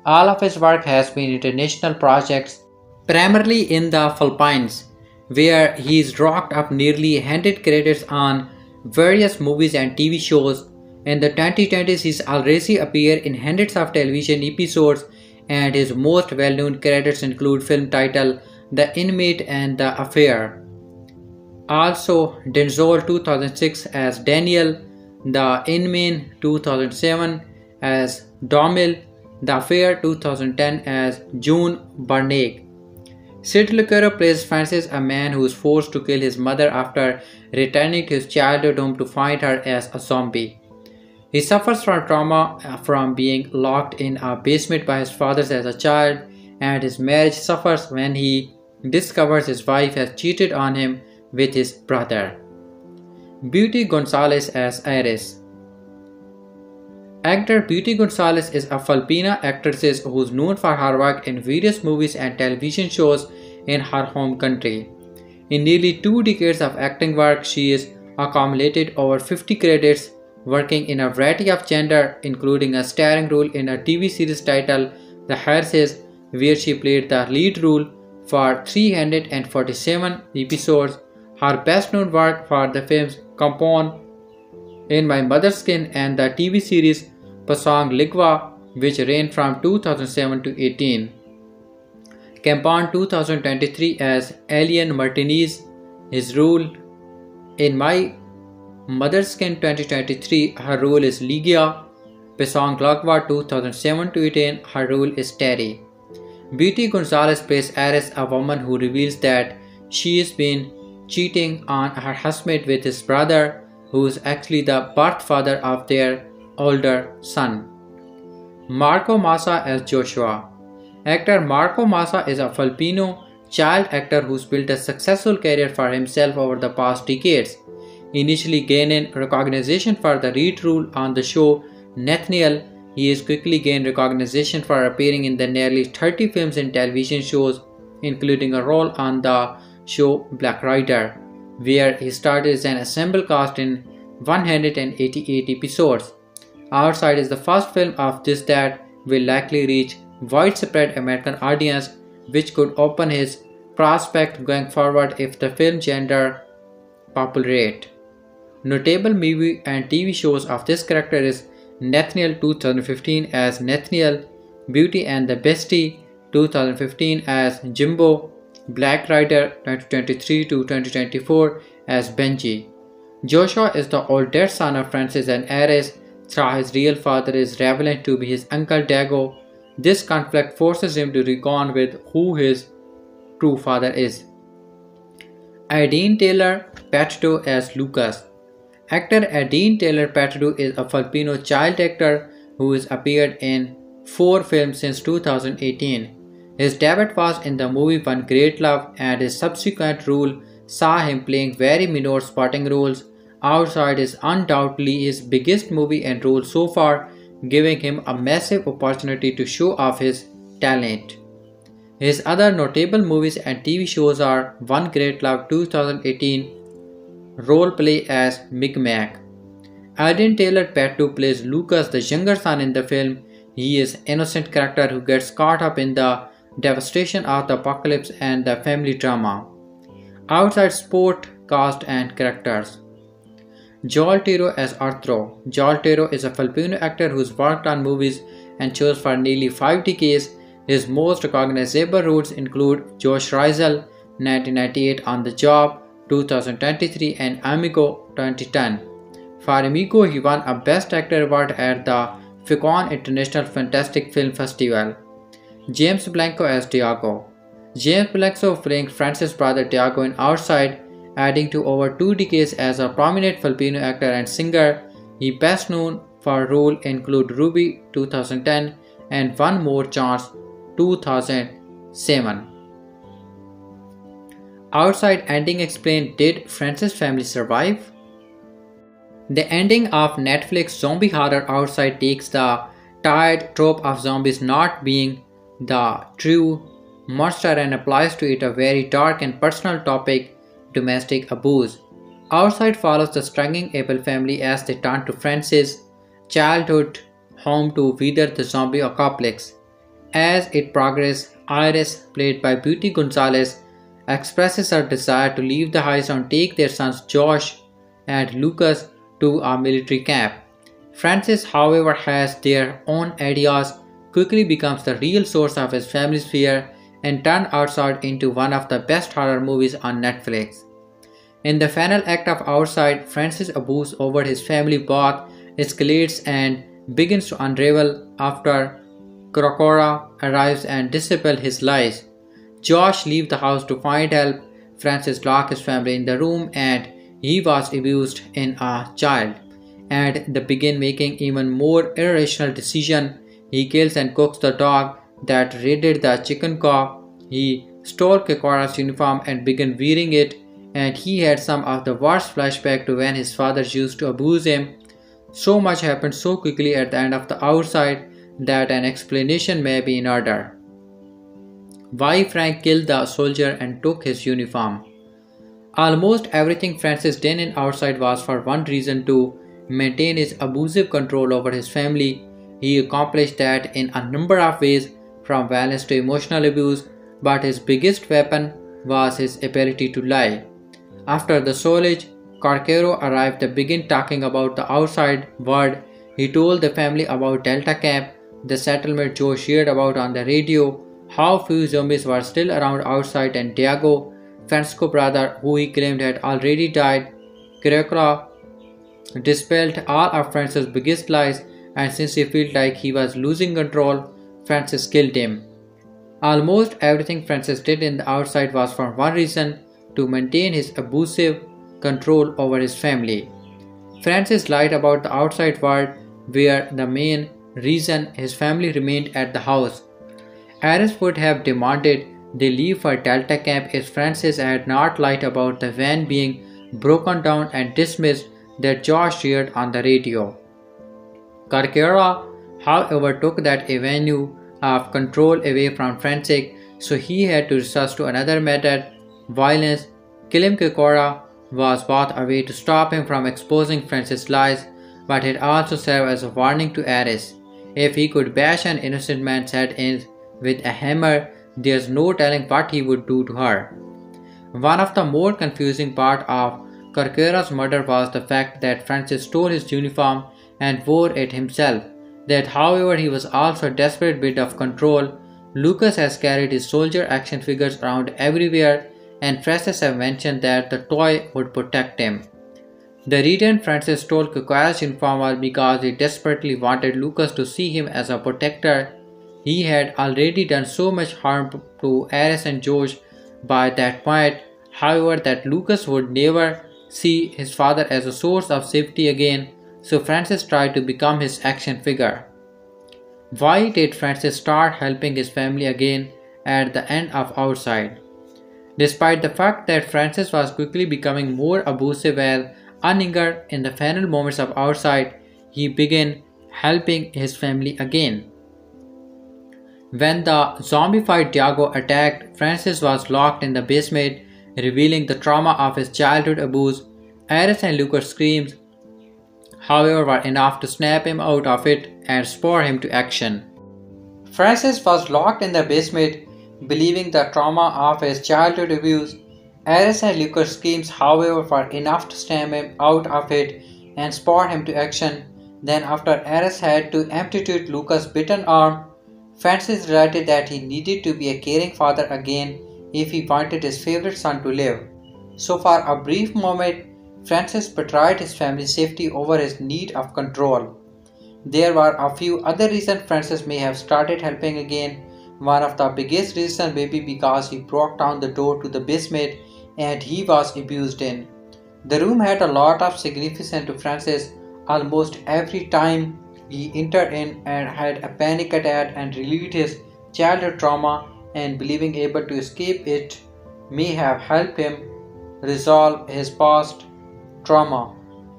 All of his work has been international projects, primarily in the Philippines, where he's racked up nearly 100 credits on various movies and TV shows. In the 2020s, he's already appeared in hundreds of television episodes and his most well-known credits include film title The Inmate and The Affair. Also, Denzel 2006 as Daniel, The Inman 2007 as Domil, The Affair 2010 as June Barnack. Sid Lucero plays Francis, a man who is forced to kill his mother after returning to his childhood home to find her as a zombie. He suffers from trauma from being locked in a basement by his father as a child, and his marriage suffers when he discovers his wife has cheated on him with his brother. Beauty Gonzalez as Iris. Actor Beauty Gonzalez is a Filipina actress who is known for her work in various movies and television shows in her home country. In nearly 2 decades of acting work, she has accumulated over 50 credits, working in a variety of genres, including a starring role in a TV series titled The Hearses, where she played the lead role for 347 episodes. Her best known work for the films Compound, In My Mother's Skin and the TV series Pasang Ligwa, which ran from 2007 to 18. Compound 2023 as Alien Martinez. His role in My Mother's Skin 2023, her role is Ligia. Pasang Ligwa 2007 to 18, her role is Terry. Beauty Gonzalez plays Iris, a woman who reveals that she has been cheating on her husband with his brother, who is actually the birth father of their older son. Marco Masa as Joshua. Actor Marco Masa is a Filipino child actor who's built a successful career for himself over the past decades. Initially gaining recognition for the lead role on the show Nathaniel, he has quickly gained recognition for appearing in the nearly 30 films and television shows, including a role on the show Black Rider, where he started as an ensemble cast in 188 episodes. Outside is the first film of this that will likely reach widespread American audience, which could open his prospect going forward if the film genre populate. Notable movie and TV shows of this character is Nathaniel 2015 as Nathaniel, Beauty and the Bestie 2015 as Jimbo, Black Rider 2023 to 2024 as Benji. Joshua is the older son of Francis and Iris, though his real father is revealed to be his uncle Dago. This conflict forces him to reckon with who his true father is. Aiden Taylor Patdu as Lucas. Actor Aiden Taylor Patdu is a Filipino child actor who has appeared in 4 films since 2018. His debut was in the movie One Great Love, and his subsequent role saw him playing very minor supporting roles. Outside is undoubtedly his biggest movie and role so far, giving him a massive opportunity to show off his talent. His other notable movies and TV shows are One Great Love 2018, role play as Micmac. Aiden Taylor Patdu plays Lucas, the younger son in the film. He is an innocent character who gets caught up in the devastation of the apocalypse and the family drama. Outside sport, cast and characters. Joel Tiro as Arturo. Joel Tiro is a Filipino actor who's worked on movies and shows for nearly 5 decades. His most recognizable roles include Josh Rizal 1998 on The Job 2023 and Amigo 2010. For Amigo, he won a Best Actor award at the FICON International Fantastic Film Festival. James Blanco as Diago. James Blanco playing Francis' brother Diago in Outside, adding to over 2 decades as a prominent Filipino actor and singer. He best known for role include Ruby 2010 and One More Chance 2007. Outside ending explained, did Francis' family survive? The ending of Netflix zombie horror Outside takes the tired trope of zombies not being the true monster and applies to it a very dark and personal topic, domestic abuse. Outside follows the struggling Abel family as they turn to Francis' childhood home to weather the zombie apocalypse. As it progresses, Iris, played by Beauty Gonzalez, expresses her desire to leave the house and take their sons Josh and Lucas to a military camp. Francis, however, has their own ideas quickly becomes the real source of his family's fear and turned Outside into one of the best horror movies on Netflix. In the final act of Outside, Francis' abuse over his family both escalates and begins to unravel after Crocora arrives and dispels his lies. Josh leaves the house to find help. Francis locks his family in the room and he was abused in a child. And they begin making even more irrational decisions. He kills and cooks the dog that raided the chicken coop. He stole Kikora's uniform and began wearing it, and he had some of the worst flashback to when his father used to abuse him. So much happened so quickly at the end of the Outside that an explanation may be in order. Why Frank killed the soldier and took his uniform. Almost everything Francis did in Outside was for one reason: to maintain his abusive control over his family. He accomplished that in a number of ways, from violence to emotional abuse, but his biggest weapon was his ability to lie. After the Solage, Carcero arrived, they began talking about the outside world. He told the family about Delta Camp, the settlement Joe shared about on the radio, how few zombies were still around outside, and Diego, Francisco's brother, who he claimed had already died. Crocora dispelled all of Francis' biggest lies, and since he felt like he was losing control, Francis killed him. Almost everything Francis did in the Outside was for one reason: to maintain his abusive control over his family. Francis lied about the outside world, where the main reason his family remained at the house. Ares would have demanded they leave for Delta Camp if Francis had not lied about the van being broken down and dismissed that Josh shared on the radio. Carcera, however, took that avenue of control away from Francis, so he had to resort to another method: violence. Killing Crocora was both a way to stop him from exposing Francis' lies, but it also served as a warning to Ares. If he could bash an innocent man's head in with a hammer, there's no telling what he would do to her. One of the more confusing parts of Carcero's murder was the fact that Francis stole his uniform and wore it himself. That, however, he was also a desperate bit of control. Lucas has carried his soldier action figures around everywhere, and Francis have mentioned that the toy would protect him. The reason Francis stole Crocора's uniform was because he desperately wanted Lucas to see him as a protector. He had already done so much harm to Ares and Josh by that point, however, that Lucas would never see his father as a source of safety again, so Francis tried to become his action figure. Why did Francis start helping his family again at the end of Outside? Despite the fact that Francis was quickly becoming more abusive and uninjured in the final moments of Outside, he began helping his family again. When the zombified Diego attacked, Francis was locked in the basement, revealing the trauma of his childhood abuse. Ares and Lucas' screams, however, were enough to snap him out of it and spur him to action. Francis was locked in the basement, believing the trauma of his childhood abuse. Ares and Lucas' screams, however, were enough to snap him out of it and spur him to action. Then, after Ares had to amputate Lucas' bitten arm, Francis decided that he needed to be a caring father again if he wanted his favorite son to live. So for a brief moment, Francis betrayed his family's safety over his need of control. There were a few other reasons Francis may have started helping again. One of the biggest reasons may be because he broke down the door to the basement and he was abused in. The room had a lot of significance to Francis. Almost every time he entered in and had a panic attack and relieved his childhood trauma, and believing able to escape it may have helped him resolve his past trauma.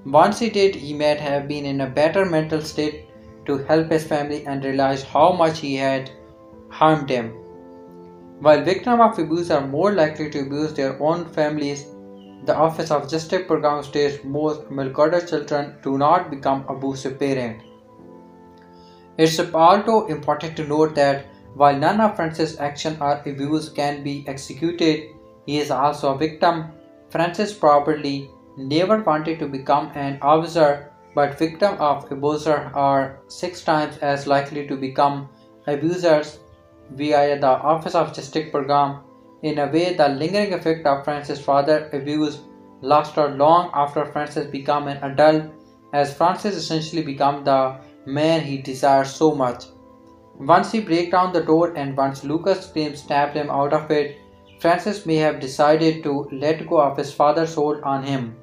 Once he did, he might have been in a better mental state to help his family and realize how much he had harmed them. While victims of abuse are more likely to abuse their own families, the Office of Justice Program states most maltreated children do not become abusive parents. It's also important to note that while none of Francis' actions or abuse can be executed, he is also a victim. Francis probably never wanted to become an abuser, but victims of abuser are 6 times as likely to become abusers via the Office of Justice program. In a way, the lingering effect of Francis' father abuse lasted long after Francis became an adult, as Francis essentially became the man he desired so much. Once he broke down the door and once Lucas' scream snapped him out of it, Francis may have decided to let go of his father's hold on him.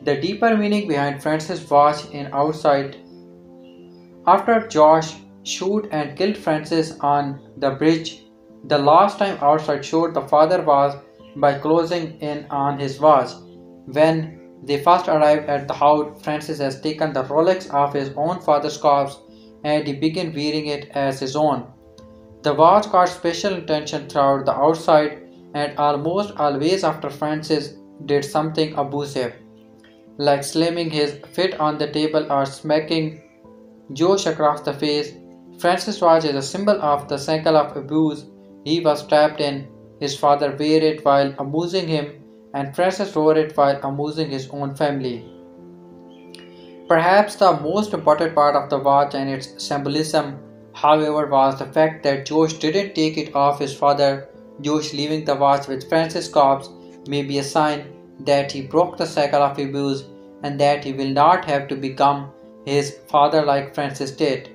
The deeper meaning behind Francis' watch in Outside. After Josh shot and killed Francis on the bridge, the last time Outside showed the father was by closing in on his watch. When they first arrived at the house, Francis has taken the Rolex off his own father's corpse and he began wearing it as his own. The watch got special attention throughout the Outside and almost always after Francis did something abusive, like slamming his feet on the table or smacking Josh across the face. Francis' watch is a symbol of the cycle of abuse he was trapped in. His father wore it while amusing him, and Francis wore it while amusing his own family. Perhaps the most important part of the watch and its symbolism, however, was the fact that Josh didn't take it off his father. Josh leaving the watch with Francis' corpse may be a sign that he broke the cycle of abuse and that he will not have to become his father like Francis did.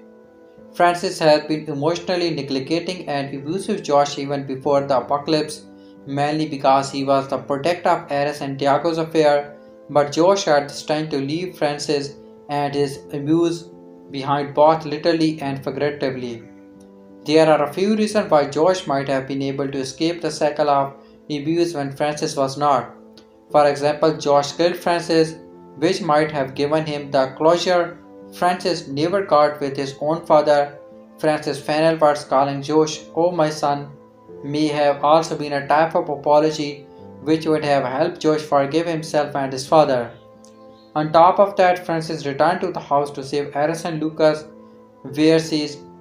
Francis had been emotionally neglecting and abusive Josh even before the apocalypse, mainly because he was the protector of Ares and Diago's affair, but Josh had the strength to leave Francis and his abuse behind both literally and figuratively. There are a few reasons why Josh might have been able to escape the cycle of abuse when Francis was not. For example, Josh killed Francis, which might have given him the closure Francis never got with his own father. Francis' final words calling Josh, "Oh my son," may have also been a type of apology which would have helped Josh forgive himself and his father. On top of that, Francis returned to the house to save Ares and Lucas, where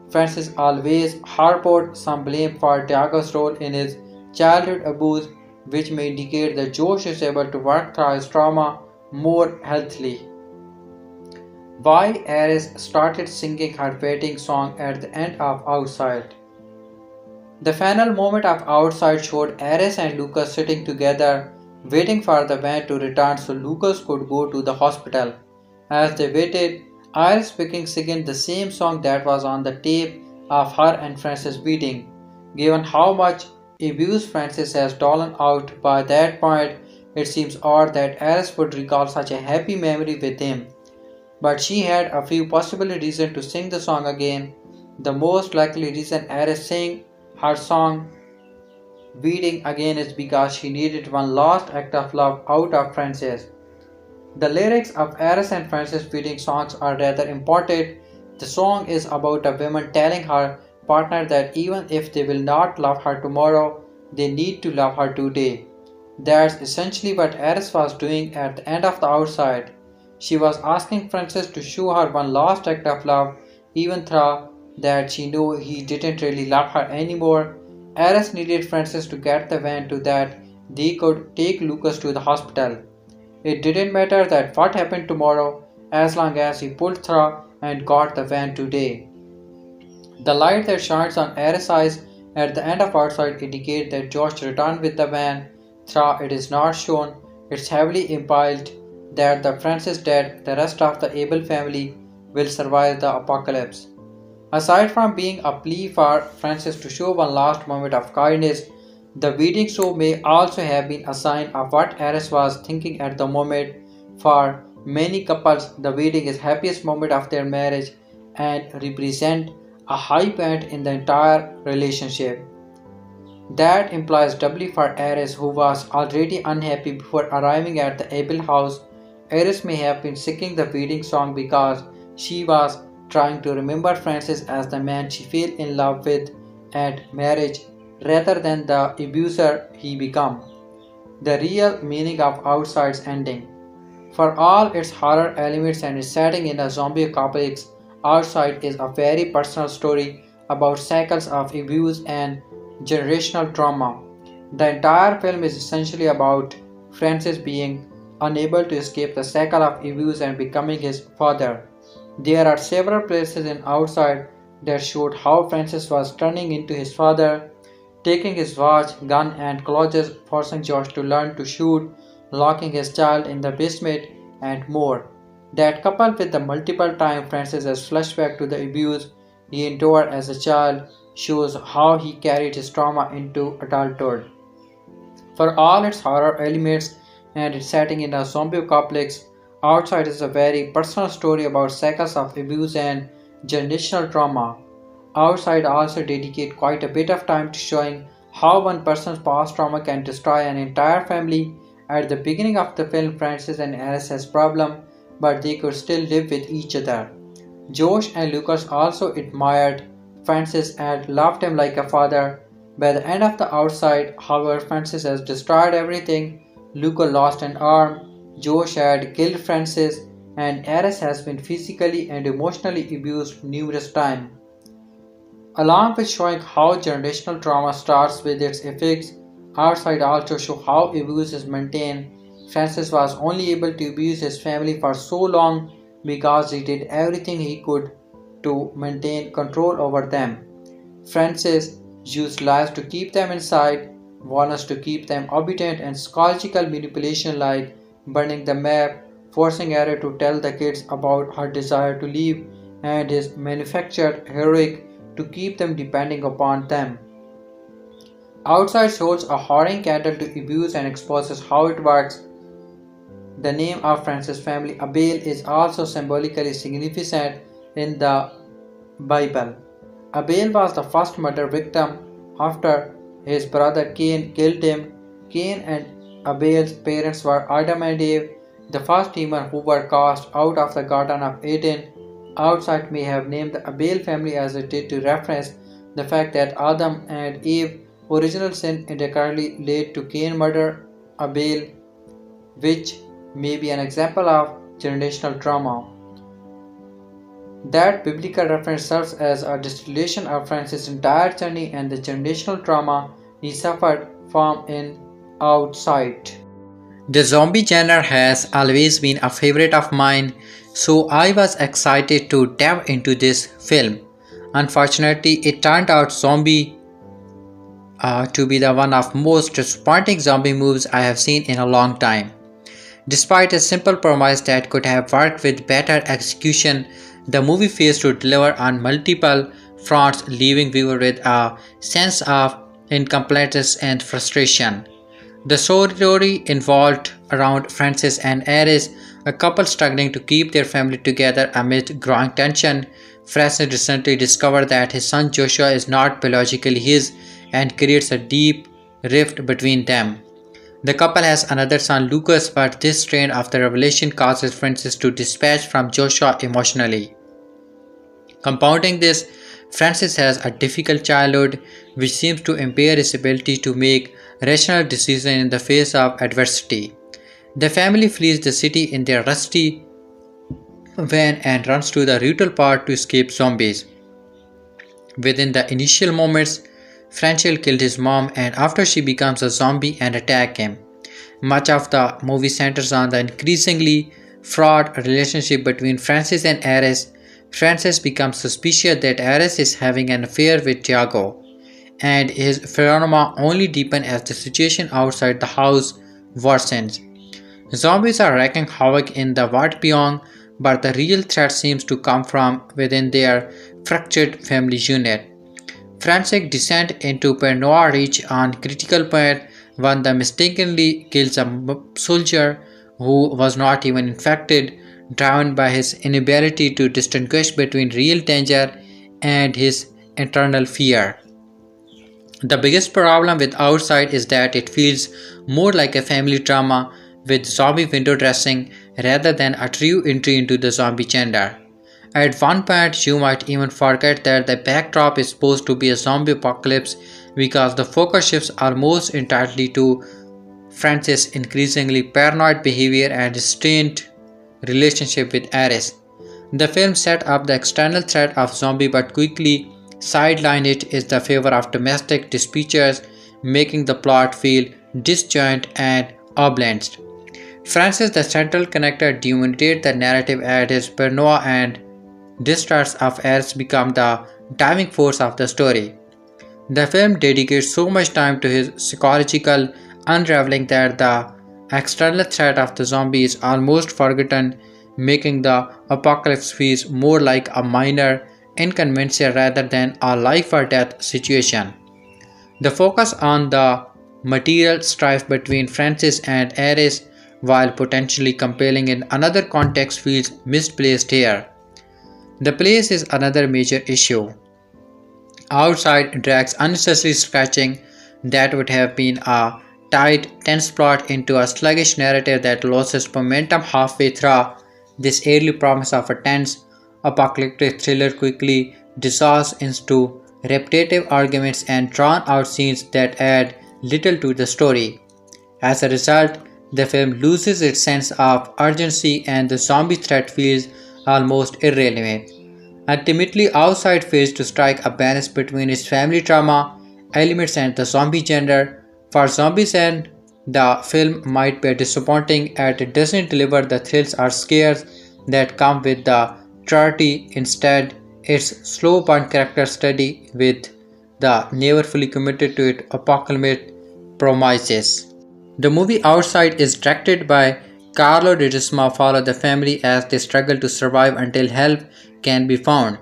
Francis always harbored some blame for Diago's role in his childhood abuse, which may indicate that Josh is able to work through his trauma more healthily. Why Ares started singing her wedding song at the end of Outside. The final moment of Outside showed Ares and Lucas sitting together, waiting for the van to return so Lucas could go to the hospital. As they waited, Ares began singing the same song that was on the tape of her and Francis' wedding. Given how much abuse Francis has doled out by that point, it seems odd that Ares would recall such a happy memory with him. But she had a few possible reasons to sing the song again. The most likely reason Ares sang her song wedding again is because she needed one last act of love out of Francis. The lyrics of Ares and Francis' wedding songs are rather important. The song is about a woman telling her partner that even if they will not love her tomorrow, they need to love her today. That's essentially what Ares was doing at the end of the Outside. She was asking Francis to show her one last act of love, even though that she knew he didn't really love her anymore. Ares needed Francis to get the van to that they could take Lucas to the hospital. It didn't matter that what happened tomorrow, as long as he pulled through and got the van today. The light that shines on Ares' eyes at the end of Outside indicates that Josh returned with the van. Though it is not shown, it's heavily implied that the Francis dead, the rest of the Abel family will survive the apocalypse. Aside from being a plea for Francis to show one last moment of kindness, the wedding show may also have been a sign of what Ares was thinking at the moment. For many couples, the wedding is the happiest moment of their marriage and represent a high point in the entire relationship. That implies doubly for Ares, who was already unhappy before arriving at the Abel house. Ares may have been singing the wedding song because she was trying to remember Francis as the man she fell in love with at marriage rather than the abuser he became. The real meaning of Outside's ending. For all its horror elements and its setting in a zombie apocalypse, Outside is a very personal story about cycles of abuse and generational trauma. The entire film is essentially about Francis being unable to escape the cycle of abuse and becoming his father. There are several places in Outside that showed how Francis was turning into his father, taking his watch, gun, and clothes, forcing Josh to learn to shoot, locking his child in the basement, and more. That, coupled with the multiple times Francis has flashback to the abuse he endured as a child, shows how he carried his trauma into adulthood. For all its horror elements and its setting in a zombie apocalypse, Outside is a very personal story about cycles of abuse and generational trauma. Outside also dedicate quite a bit of time to showing how one person's past trauma can destroy an entire family. At the beginning of the film, Francis and Alice has problem, but they could still live with each other. Josh and Lucas also admired Francis and loved him like a father. By the end of the Outside, however, Francis has destroyed everything. Lucas lost an arm, Josh had killed Francis, and Ares has been physically and emotionally abused numerous times. Along with showing how generational trauma starts with its effects, Outside also show how abuse is maintained. Francis was only able to abuse his family for so long because he did everything he could to maintain control over them. Francis used lies to keep them inside, violence to keep them obedient, and psychological manipulation like burning the map, forcing Arya to tell the kids about her desire to leave, and his manufactured heroic to keep them depending upon them. Outside shows a horrid candle to abuse and exposes how it works. The name of Francis' family, Abel, is also symbolically significant in the Bible. Abel was the first murder victim after his brother Cain killed him. Cain and Abel's parents were Adam and Eve, the first demons who were cast out of the Garden of Eden. Outside may have named the Abel family as it did to reference the fact that Adam and Eve's original sin indirectly led to Cain's murder Abel, which may be an example of generational trauma. That biblical reference serves as a distillation of Francis' entire journey and the generational trauma he suffered from in Outside. The zombie genre has always been a favorite of mine, so I was excited to dive into this film. Unfortunately, it turned out Zombie to be the one of most disappointing zombie movies I have seen in a long time. Despite a simple premise that could have worked with better execution, the movie fails to deliver on multiple fronts, leaving viewers with a sense of incompleteness and frustration. The story involved around Francis and Ares, a couple struggling to keep their family together amid growing tension. Francis recently discovered that his son Joshua is not biologically his and creates a deep rift between them. The couple has another son Lucas, but this strain of the revelation causes Francis to detach from Joshua emotionally. Compounding this, Francis has a difficult childhood which seems to impair his ability to make rational decisions in the face of adversity. The family flees the city in their rusty van and runs to the rural part to escape zombies. Within the initial moments, Francis killed his mom and after she becomes a zombie and attacks him. Much of the movie centers on the increasingly fraught relationship between Francis and Ares. Francis becomes suspicious that Ares is having an affair with Tiago, and his phenomena only deepen as the situation outside the house worsens. Zombies are wreaking havoc in the world beyond, but the real threat seems to come from within their fractured family unit. Francis descends into paranoia reach on critical point when they mistakenly kills a soldier who was not even infected, driven by his inability to distinguish between real danger and his internal fear. The biggest problem with Outside is that it feels more like a family drama with zombie window dressing rather than a true entry into the zombie genre. At one point, you might even forget that the backdrop is supposed to be a zombie apocalypse because the focus shifts almost entirely to Francis' increasingly paranoid behavior and strained relationship with Ares. The film set up the external threat of zombie but quickly sidelined it in the favor of domestic dispatches, making the plot feel disjointed and obliterated. Francis, the central connector, dominates the narrative as his paranoia and distrust of Ares become the driving force of the story. The film dedicates so much time to his psychological unraveling that the external threat of the zombie is almost forgotten, making the apocalypse feel more like a minor inconvenience rather than a life or death situation. The focus on the material strife between Francis and Ares, while potentially compelling in another context, feels misplaced here. The place is another major issue. Outside drags unnecessary scratching that would have been a tight, tense plot into a sluggish narrative that loses momentum halfway through. This early promise of a tense, apocalyptic thriller quickly dissolves into repetitive arguments and drawn out scenes that add little to the story. As a result, the film loses its sense of urgency and the zombie threat feels almost irrelevant. Ultimately, Outside fails to strike a balance between its family drama elements and the zombie genre. For zombies and the film might be disappointing as it doesn't deliver the thrills or scares that come with the charity. Instead, its slow burn character study with the never fully committed to its apocalyptic promises. The movie Outside is directed by Carlo Ledesma follows the family as they struggle to survive until help can be found.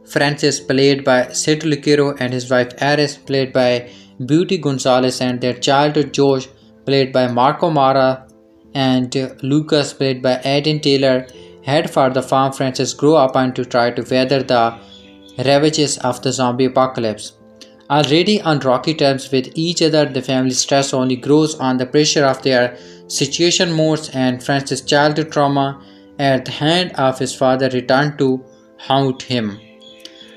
Francis, played by Lucero, and his wife Aris, played by Beauty Gonzalez, and their child Josh, played by Marco Mara, and Lucas, played by Aiden Taylor, head for the farm Francis grew up on to try to weather the ravages of the zombie apocalypse. Already on rocky terms with each other, the family's stress only grows on the pressure of their situation moves, and Francis' childhood trauma at the hand of his father returned to haunt him.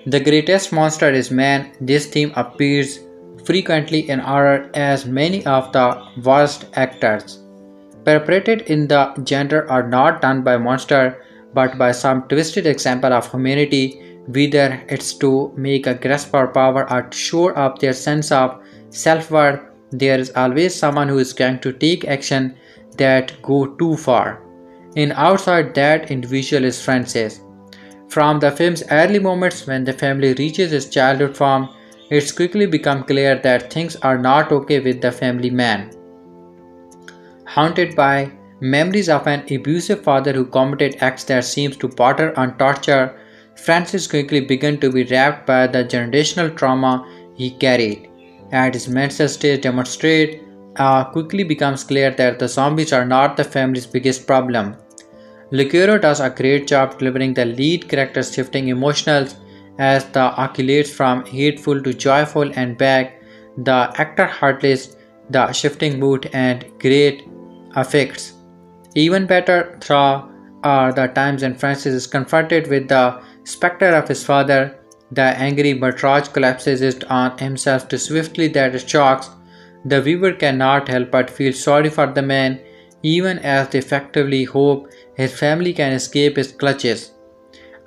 The greatest monster is man. This theme appears frequently in horror as many of the worst actors perpetrated in the genre are not done by monster but by some twisted example of humanity, whether it's to make a grasp for power or to shore up their sense of self-worth. There is always someone who is going to take action that go too far. In Outside, that individual is Francis. From the film's early moments when the family reaches its childhood form, it's quickly become clear that things are not okay with the family man. Haunted by memories of an abusive father who committed acts that seems to border on torture, Francis quickly began to be wrapped by the generational trauma he carried. At his mental state demonstrate, quickly becomes clear that the zombies are not the family's biggest problem. Lucero does a great job delivering the lead character's shifting emotions as the oscillates from hateful to joyful and back. The actor heartless, the shifting mood and great effects. Even better through are the times when Francis is confronted with the specter of his father. The angry Bertrand collapses it on himself too swiftly that it shocks. The viewer cannot help but feel sorry for the man, even as they effectively hope his family can escape his clutches.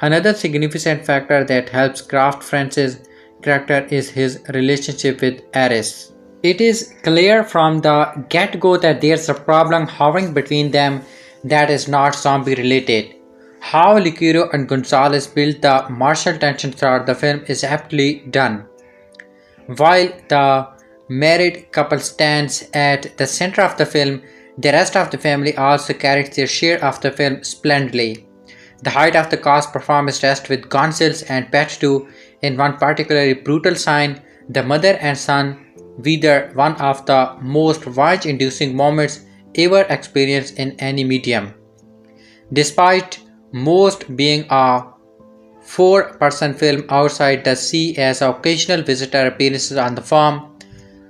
Another significant factor that helps craft Francis' character is his relationship with Ares. It is clear from the get-go that there's a problem hovering between them that is not zombie related. How Lucero and Gonzalez build the martial tension throughout the film is aptly done. While the married couple stands at the center of the film, the rest of the family also carries their share of the film splendidly. The height of the cast performance rests with Gonzalez and Patdu in one particularly brutal scene. The mother and son, whether one of the most rage-inducing moments ever experienced in any medium. Despite most being a four-person film, Outside does see as occasional visitor appearances on the farm.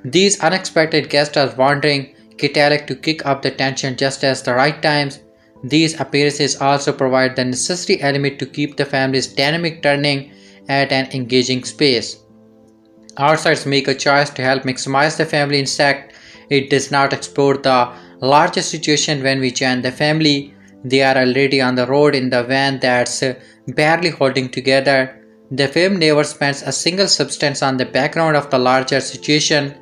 These unexpected guests are wandering Catholic to kick up the tension just at the right times. These appearances also provide the necessary element to keep the family's dynamic turning at an engaging pace. Outsides make a choice to help maximize the family insect. It does not explore the larger situation when we join the family. They are already on the road in the van that's barely holding together. The film never spends a single substance on the background of the larger situation.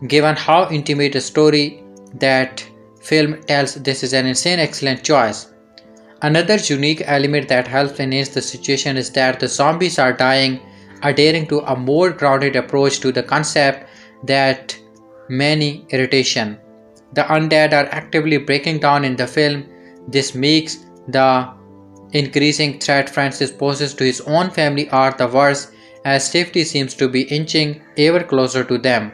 Given how intimate a story that film tells, this is an insane excellent choice. Another unique element that helps enhance the situation is that the zombies are dying adhering to a more grounded approach to the concept that many irritation. The undead are actively breaking down in the film. This makes the increasing threat Francis poses to his own family are the worse, as safety seems to be inching ever closer to them.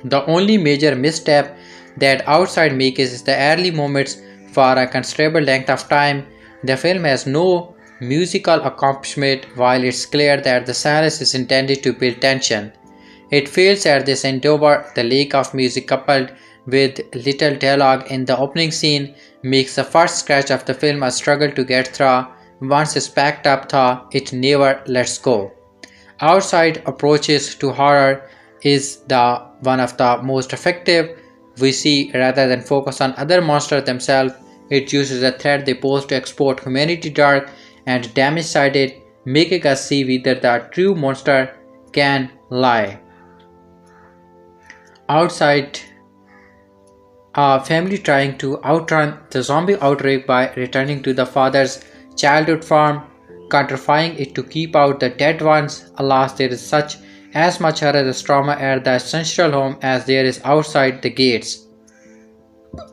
The only major misstep that Outside makes is the early moments for a considerable length of time. The film has no musical accompaniment while it's clear that the silence is intended to build tension. It fails at this endeavor. The lack of music coupled with little dialogue in the opening scene makes the first scratch of the film a struggle to get through. Once it's packed up though, it never lets go. Outside approaches to horror is the one of the most effective. We see rather than focus on other monsters themselves, it uses the threat they pose to export humanity dark and damage-sided, making us see whether the true monster can lie. Outside, a family trying to outrun the zombie outbreak by returning to the father's childhood farm, counterfying it to keep out the dead ones. Alas, there is such as much horror as trauma at the ancestral home as there is outside the gates.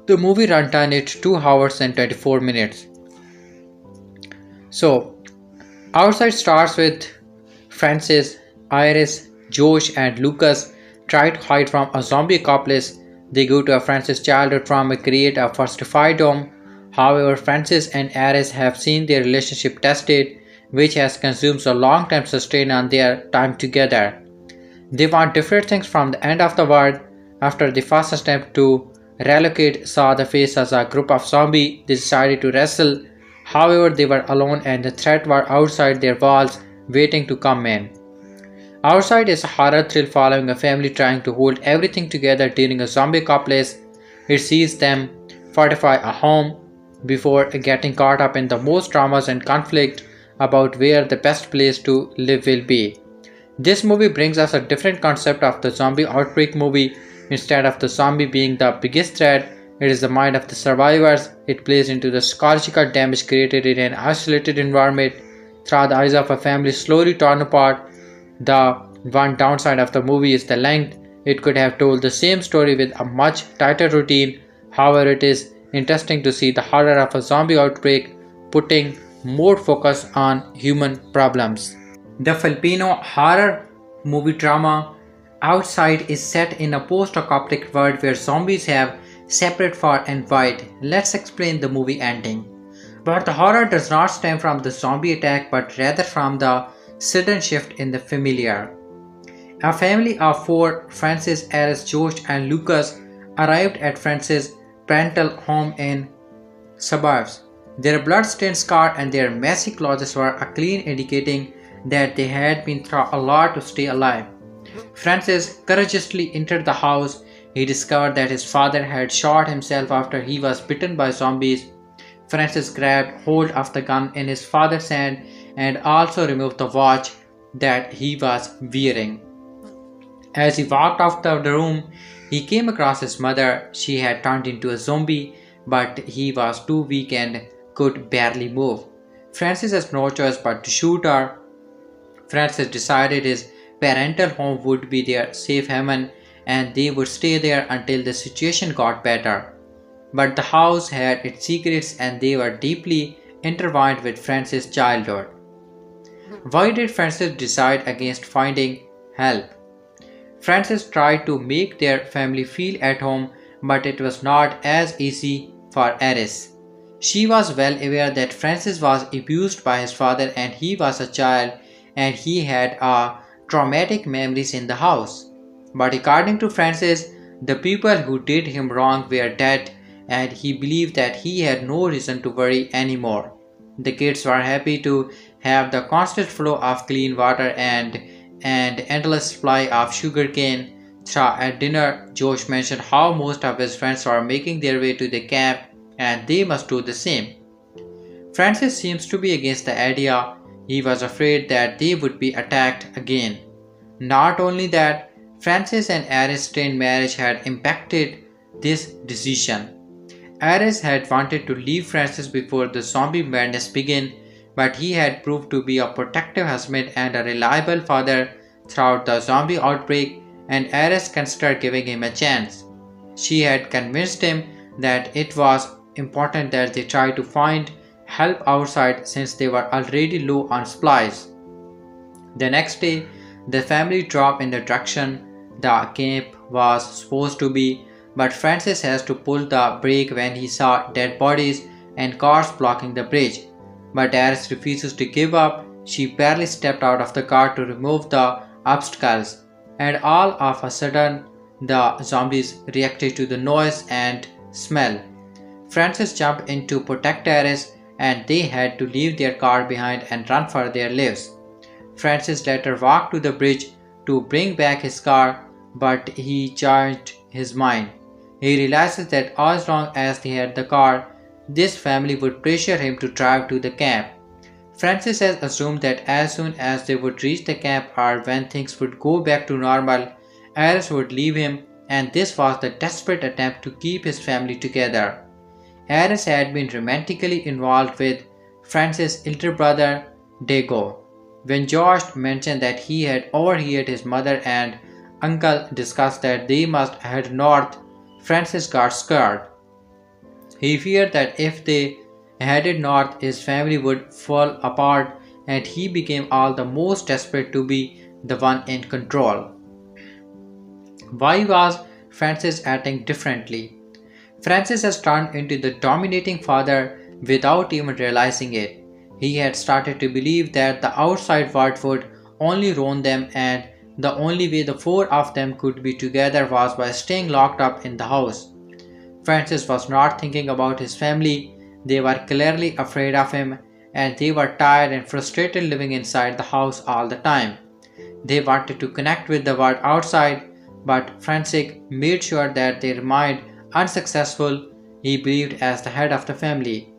The movie runtime is 2 hours and 24 minutes. So, Outside starts with Francis, Iris, Josh, and Lucas try to hide from a zombie apocalypse. They go to a Francis childhood farm and create a fortified home. However, Francis and Iris have seen their relationship tested, which has consumed a long time sustain on their time together. They want different things from the end of the world. After the first attempt to relocate saw the face as a group of zombies, they decided to wrestle. However, they were alone and the threat were outside their walls, waiting to come in. Outside is a horror thrill following a family trying to hold everything together during a zombie apocalypse. It sees them fortify a home before getting caught up in the most dramas and conflict about where the best place to live will be. This movie brings us a different concept of the zombie outbreak movie. Instead of the zombie being the biggest threat, it is the mind of the survivors. It plays into the psychological damage created in an isolated environment through the eyes of a family slowly torn apart. The one downside of the movie is the length. It could have told the same story with a much tighter routine. However, it is interesting to see the horror of a zombie outbreak putting more focus on human problems. The Filipino horror movie drama Outside is set in a post-apocalyptic world where zombies have separate far and wide. Let's explain the movie ending. But the horror does not stem from the zombie attack but rather from the sudden shift in the familiar. A family of 4, Francis, Alice, Josh, and Lucas, arrived at Francis' parental home in suburbs. Their blood-stained scar and their messy clothes were a clean indicating that they had been through a lot to stay alive. Francis courageously entered the house. He discovered that his father had shot himself after he was bitten by zombies. Francis grabbed hold of the gun in his father's hand and also removed the watch that he was wearing. As he walked out of the room, he came across his mother. She had turned into a zombie, but he was too weak and could barely move. Francis has no choice but to shoot her. Francis decided his parental home would be their safe haven and they would stay there until the situation got better. But the house had its secrets and they were deeply intertwined with Francis' childhood. Why did Francis decide against finding help? Francis tried to make their family feel at home, but it was not as easy for Iris. She was well aware that Francis was abused by his father and he was a child and he had traumatic memories in the house. But according to Francis, the people who did him wrong were dead and he believed that he had no reason to worry anymore. The kids were happy to have the constant flow of clean water and endless supply of sugarcane. At dinner, Josh mentioned how most of his friends were making their way to the camp and they must do the same. Francis seems to be against the idea. He was afraid that they would be attacked again. Not only that, Francis and Iris' strained marriage had impacted this decision. Iris had wanted to leave Francis before the zombie madness began. but he had proved to be a protective husband and a reliable father throughout the zombie outbreak, and Ares considered giving him a chance. She had convinced him that it was important that they try to find help outside since they were already low on supplies. The next day, the family drove in the direction the camp was supposed to be, but Francis has to pull the brake when he saw dead bodies and cars blocking the bridge. But Ares refuses to give up. She barely stepped out of the car to remove the obstacles, and all of a sudden, the zombies reacted to the noise and smell. Francis jumped in to protect Ares, and they had to leave their car behind and run for their lives. Francis later walked to the bridge to bring back his car, but he changed his mind. He realizes that as long as they had the car, this family would pressure him to drive to the camp. Francis has assumed that as soon as they would reach the camp or when things would go back to normal, Ares would leave him, and this was the desperate attempt to keep his family together. Ares had been romantically involved with Francis' elder brother, Diego. When Josh mentioned that he had overheard his mother and uncle discuss that they must head north, Francis got scared. He feared that if they headed north, his family would fall apart, and he became all the most desperate to be the one in control. Why was Francis acting differently? Francis has turned into the dominating father without even realizing it. He had started to believe that the outside world would only ruin them, and the only way the four of them could be together was by staying locked up in the house. Francis was not thinking about his family. They were clearly afraid of him, and they were tired and frustrated living inside the house all the time. They wanted to connect with the world outside, but Francis made sure that they remained unsuccessful. He believed as the head of the family,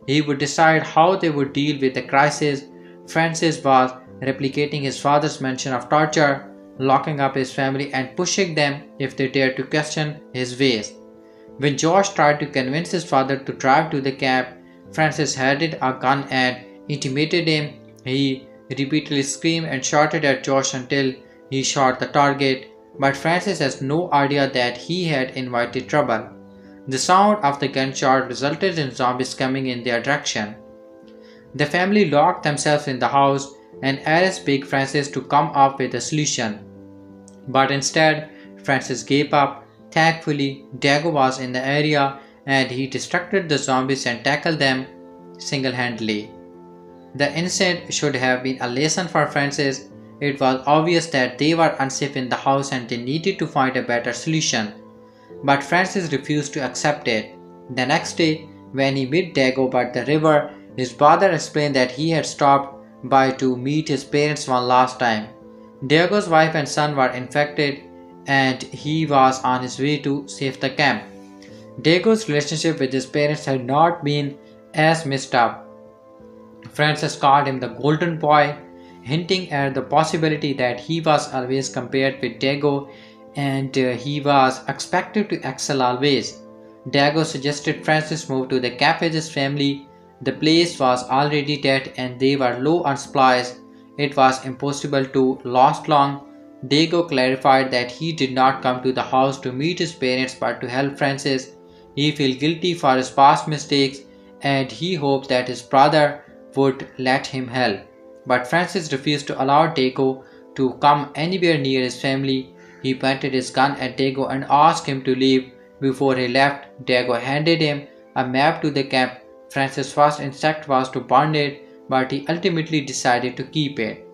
he would decide how they would deal with the crisis. Francis was replicating his father's mention of torture, locking up his family and pushing them if they dared to question his ways. When Josh tried to convince his father to drive to the camp, Francis handed a gun and intimidated him. He repeatedly screamed and shouted at Josh until he shot the target, but Francis has no idea that he had invited trouble. The sound of the gunshot resulted in zombies coming in their direction. The family locked themselves in the house, and Ares begged Francis to come up with a solution. But instead, Francis gave up. Thankfully, Diego was in the area, and he distracted the zombies and tackled them single-handedly. The incident should have been a lesson for Francis. It was obvious that they were unsafe in the house and they needed to find a better solution. But Francis refused to accept it. The next day, when he met Diego by the river, his father explained that he had stopped by to meet his parents one last time. Diego's wife and son were infected, and he was on his way to save the camp. Diego's relationship with his parents had not been as messed up. Francis called him the golden boy, hinting at the possibility that he was always compared with Diego, and he was expected to excel always. Diego suggested Francis move to the camp with his family. The place was already dead and they were low on supplies. It was impossible to last long. Diego clarified that he did not come to the house to meet his parents but to help Francis. He felt guilty for his past mistakes and he hoped that his brother would let him help. But Francis refused to allow Diego to come anywhere near his family. He pointed his gun at Diego and asked him to leave. Before he left, Diego handed him a map to the camp. Francis' first instinct was to burn it, but he ultimately decided to keep it.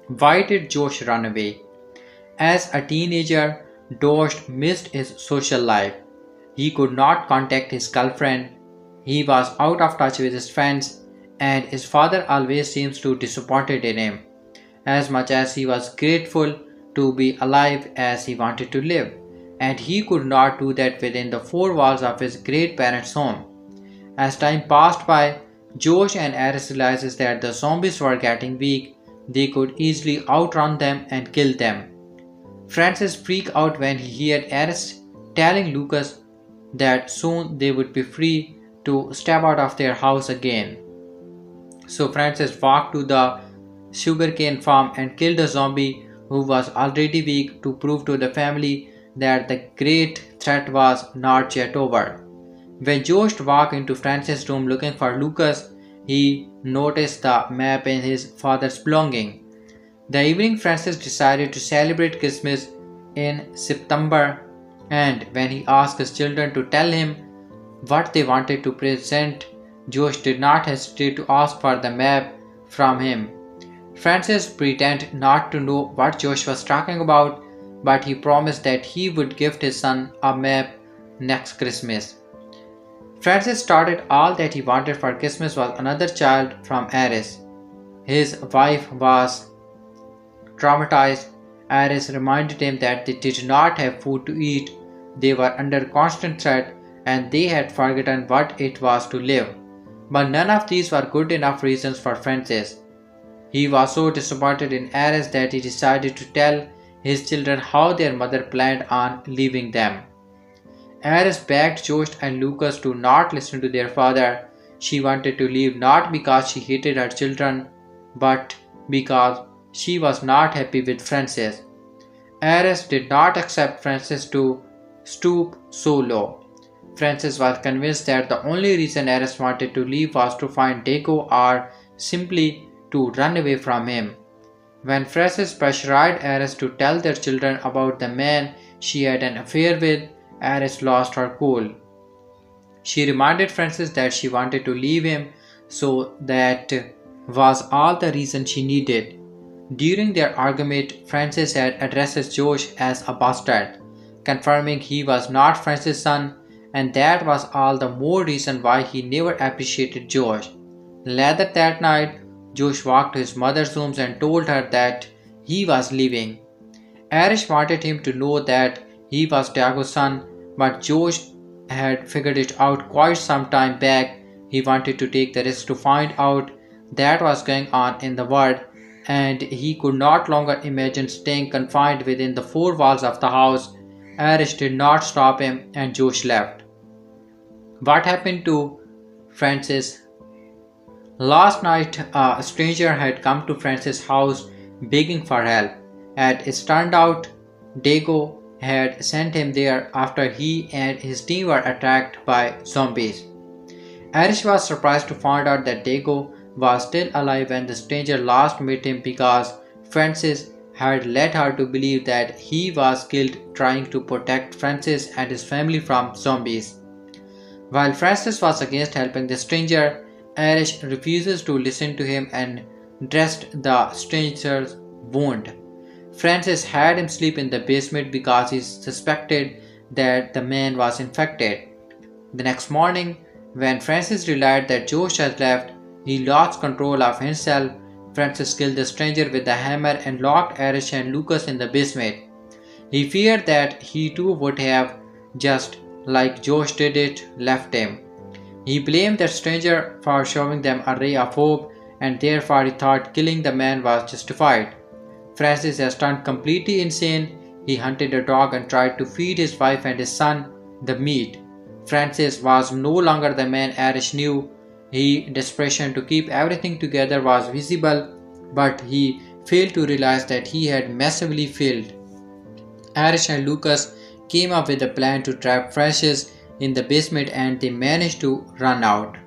Why did Josh run away? As a teenager, Josh missed his social life. He could not contact his girlfriend. He was out of touch with his friends, and his father always seems to be disappointed in him. As much as he was grateful to be alive as he wanted to live, and he could not do that within the four walls of his great parents' home. As time passed by, Josh and Ares realizes that the zombies were getting weak. They could easily outrun them and kill them. Francis freaked out when he heard Ares telling Lucas that soon they would be free to step out of their house again. So Francis walked to the sugarcane farm and killed a zombie who was already weak to prove to the family that the great threat was not yet over. When Josh walked into Francis' room looking for Lucas, he noticed the map in his father's belonging. The evening Francis decided to celebrate Christmas in September, and when he asked his children to tell him what they wanted to present, Josh did not hesitate to ask for the map from him. Francis pretended not to know what Josh was talking about, but he promised that he would gift his son a map next Christmas. Francis started all that he wanted for Christmas was another child from Ares. His wife was traumatized. Ares reminded him that they did not have food to eat, they were under constant threat, and they had forgotten what it was to live. But none of these were good enough reasons for Francis. He was so disappointed in Ares that he decided to tell his children how their mother planned on leaving them. Ares begged Josh and Lucas to not listen to their father. She wanted to leave not because she hated her children, but because she was not happy with Francis. Ares did not accept Francis to stoop so low. Francis was convinced that the only reason Ares wanted to leave was to find Dago or simply to run away from him. When Francis pressurized Ares to tell their children about the man she had an affair with, Ares lost her cool. She reminded Francis that she wanted to leave him, so that was all the reason she needed. During their argument, Francis had addressed Josh as a bastard, confirming he was not Francis' son, and that was all the more reason why he never appreciated Josh. Later that night, Josh walked to his mother's room and told her that he was leaving. Ares wanted him to know that he was Dago's son, but Josh had figured it out quite some time back. He wanted to take the risk to find out what was going on in the world, and he could not longer imagine staying confined within the four walls of the house. Ares did not stop him, and Josh left. What happened to Francis? Last night, a stranger had come to Francis' house begging for help, and it turned out Dago had sent him there after he and his team were attacked by zombies. Ares was surprised to find out that Dago was still alive when the stranger last met him because Francis had led her to believe that he was killed trying to protect Francis and his family from zombies. While Francis was against helping the stranger, Ares refuses to listen to him and dressed the stranger's wound. Francis had him sleep in the basement because he suspected that the man was infected. The next morning, when Francis realized that Josh had left, he lost control of himself. Francis killed the stranger with a hammer and locked Ares and Lucas in the basement. He feared that he too would have, just like Josh did it, left him. He blamed the stranger for showing them a ray of hope, and therefore he thought killing the man was justified. Francis has turned completely insane. He hunted a dog and tried to feed his wife and his son the meat. Francis was no longer the man Ares knew. His desperation to keep everything together was visible, but he failed to realize that he had massively failed. Ares and Lucas came up with a plan to trap Francis in the basement, and they managed to run out.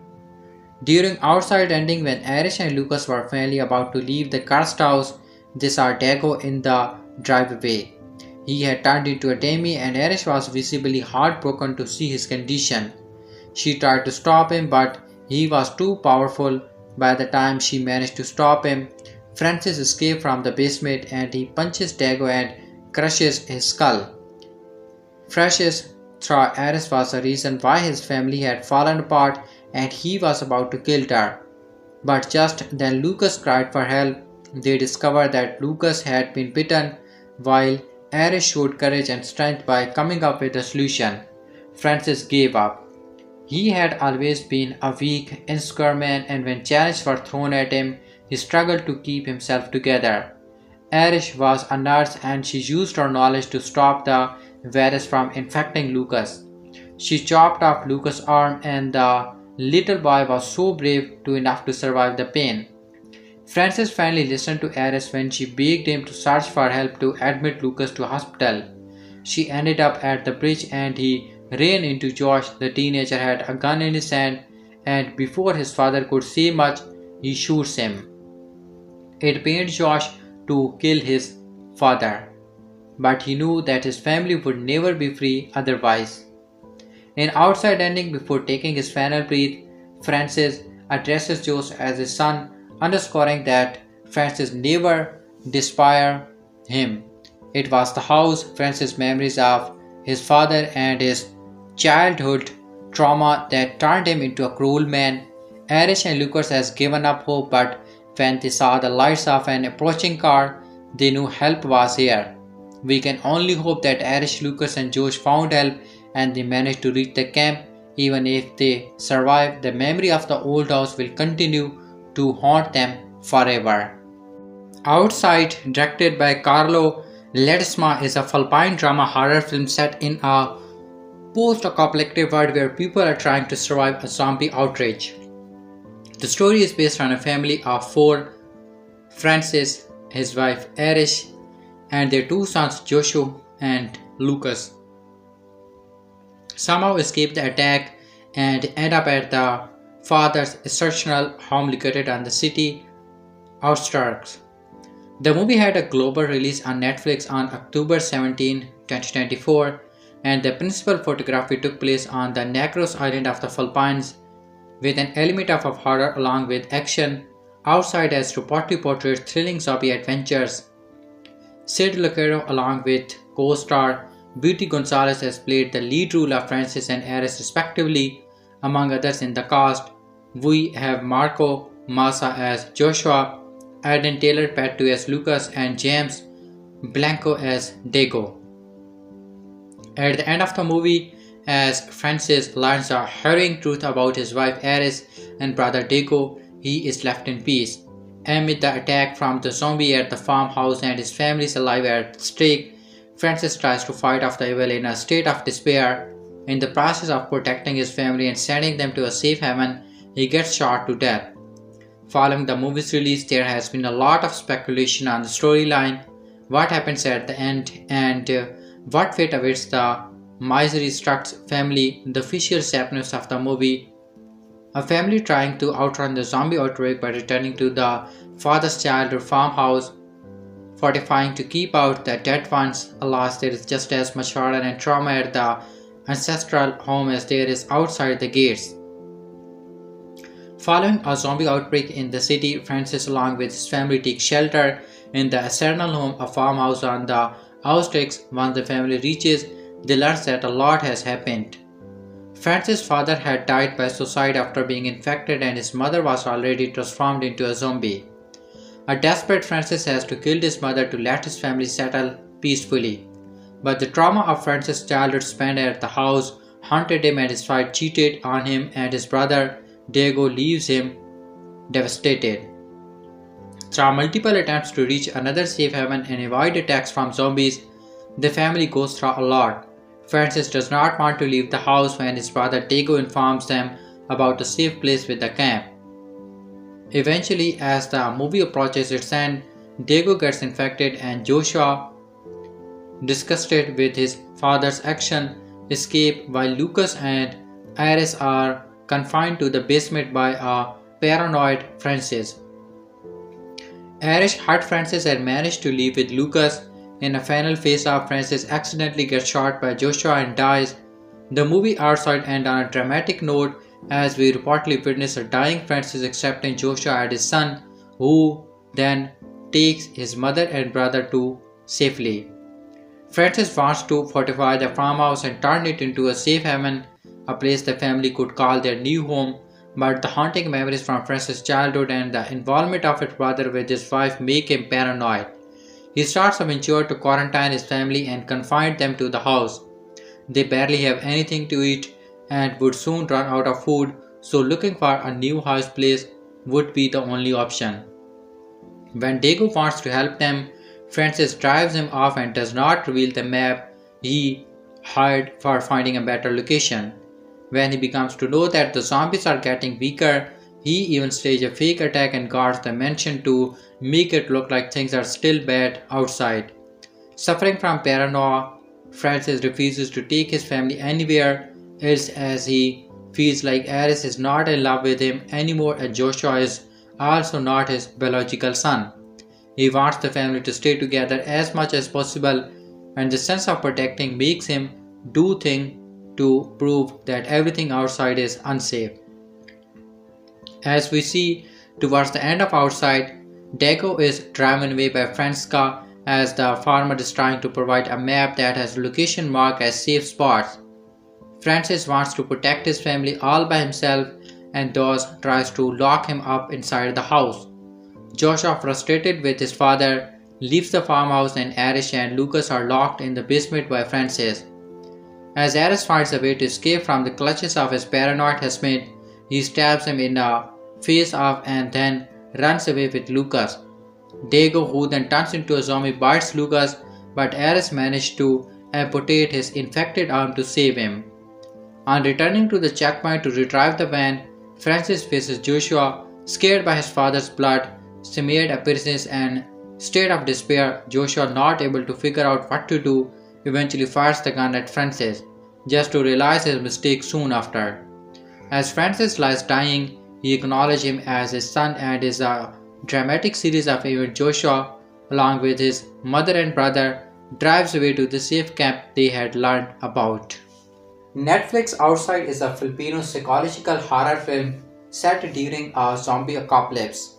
During outside ending, when Ares and Lucas were finally about to leave the cursed house, they saw Dago in the driveway. He had turned into a dummy, and Ares was visibly heartbroken to see his condition. She tried to stop him, but he was too powerful. By the time she managed to stop him, Francis escaped from the basement and he punches Dago and crushes his skull. Francis thought Ares was the reason why his family had fallen apart and he was about to kill her. But just then Lucas cried for help. They discovered that Lucas had been bitten, while Ares showed courage and strength by coming up with a solution. Francis gave up. He had always been a weak, insecure man, and when challenges were thrown at him, he struggled to keep himself together. Ares was a nurse and she used her knowledge to stop the virus from infecting Lucas. She chopped off Lucas' arm and the little boy was so brave to enough to survive the pain. Frances finally listened to Ares when she begged him to search for help to admit Lucas to hospital. She ended up at the bridge and he ran into Josh. The teenager had a gun in his hand, and before his father could say much, he shoots him. It pained Josh to kill his father, but he knew that his family would never be free otherwise. In outside ending, before taking his final breath, Francis addresses Josh as his son, underscoring that Francis never despised him. It was the house, Francis' memories of his father and his childhood trauma that turned him into a cruel man. Erich and Lucas has given up hope, but when they saw the lights of an approaching car, they knew help was here. We can only hope that Erich, Lucas and Josh found help and they managed to reach the camp. Even if they survive, the memory of the old house will continue to haunt them forever. Outside, directed by Carlo Ledesma, is a Philippine drama horror film set in a post-apocalyptic world where people are trying to survive a zombie outrage. The story is based on a family of four: Francis, his wife Erich, and their two sons Joshua and Lucas. Somehow escape the attack and end up at the father's instructional home located on the city outskirts. The movie had a global release on Netflix on October 17, 2024, and the principal photography took place on the Negros island of the Philippines, with an element of horror along with action. Outside as reportedly portrays thrilling zombie adventures. Lucero along with co-star Beauty Gonzalez has played the lead role of Francis and Ares respectively. Among others in the cast, we have Marco Masa as Joshua, Aiden Taylor Patdu as Lucas, and James Blanco as Diego. At the end of the movie, as Francis learns the harrowing truth about his wife Ares and brother Diego, he is left in peace. Amid the attack from the zombie at the farmhouse and his family is alive at stake, Francis tries to fight off the evil in a state of despair. In the process of protecting his family and sending them to a safe haven, he gets shot to death. Following the movie's release, there has been a lot of speculation on the storyline, what happens at the end, and what fate awaits the misery-struck family. The official synopsis of the movie: a family trying to outrun the zombie outbreak by returning to the father's childhood farmhouse, fortifying to keep out the dead ones. Alas, there is just as much horror and trauma at the ancestral home as there is outside the gates. Following a zombie outbreak in the city, Francis along with his family take shelter in the ancestral home, a farmhouse on the outskirts. Once the family reaches, they learn that a lot has happened. Francis' father had died by suicide after being infected, and his mother was already transformed into a zombie. A desperate Francis has to kill his mother to let his family settle peacefully. But the trauma of Francis' childhood spent at the house haunted him, and his wife cheated on him, and his brother Diego leaves him devastated. Through multiple attempts to reach another safe haven and avoid attacks from zombies, the family goes through a lot. Francis does not want to leave the house when his brother Diego informs them about a safe place with the camp. Eventually, as the movie approaches its end, Diego gets infected and Joshua, disgusted with his father's action, escape while Lucas and Iris are confined to the basement by a paranoid Francis. Iris hurt Francis and managed to leave with Lucas. In a final face-off, Francis accidentally gets shot by Joshua and dies. The movie outside ends on a dramatic note as we reportedly witness a dying Francis accepting Joshua as his son, who then takes his mother and brother to safely. Francis wants to fortify the farmhouse and turn it into a safe haven, a place the family could call their new home, but the haunting memories from Francis' childhood and the involvement of his brother with his wife make him paranoid. He starts a venture to quarantine his family and confine them to the house. They barely have anything to eat and would soon run out of food, so looking for a new house place would be the only option. When Diego wants to help them, Francis drives him off and does not reveal the map he hired for finding a better location. When he becomes to know that the zombies are getting weaker, he even stages a fake attack and guards the mansion to make it look like things are still bad outside. Suffering from paranoia, Francis refuses to take his family anywhere else as he feels like Aris is not in love with him anymore and Joshua is also not his biological son. He wants the family to stay together as much as possible, and the sense of protecting makes him do things to prove that everything outside is unsafe. As we see towards the end of Outside, Dago is driven away by Franska as the farmer is trying to provide a map that has location marked as safe spots. Francis wants to protect his family all by himself and thus tries to lock him up inside the house. Joshua, frustrated with his father, leaves the farmhouse and Arish and Lucas are locked in the basement by Francis. As Aris finds a way to escape from the clutches of his paranoid husband, he stabs him in the face off and then runs away with Lucas. Dago, who then turns into a zombie, bites Lucas, but Aris manages to amputate his infected arm to save him. On returning to the checkpoint to retrieve the van, Francis faces Joshua, scared by his father's blood, smeared appearances and state of despair. Joshua, not able to figure out what to do, eventually fires the gun at Francis, just to realize his mistake soon after. As Francis lies dying, he acknowledges him as his son and is a dramatic series of events. Joshua, along with his mother and brother, drives away to the safe camp they had learned about. Netflix Outside is a Filipino psychological horror film set during a zombie apocalypse,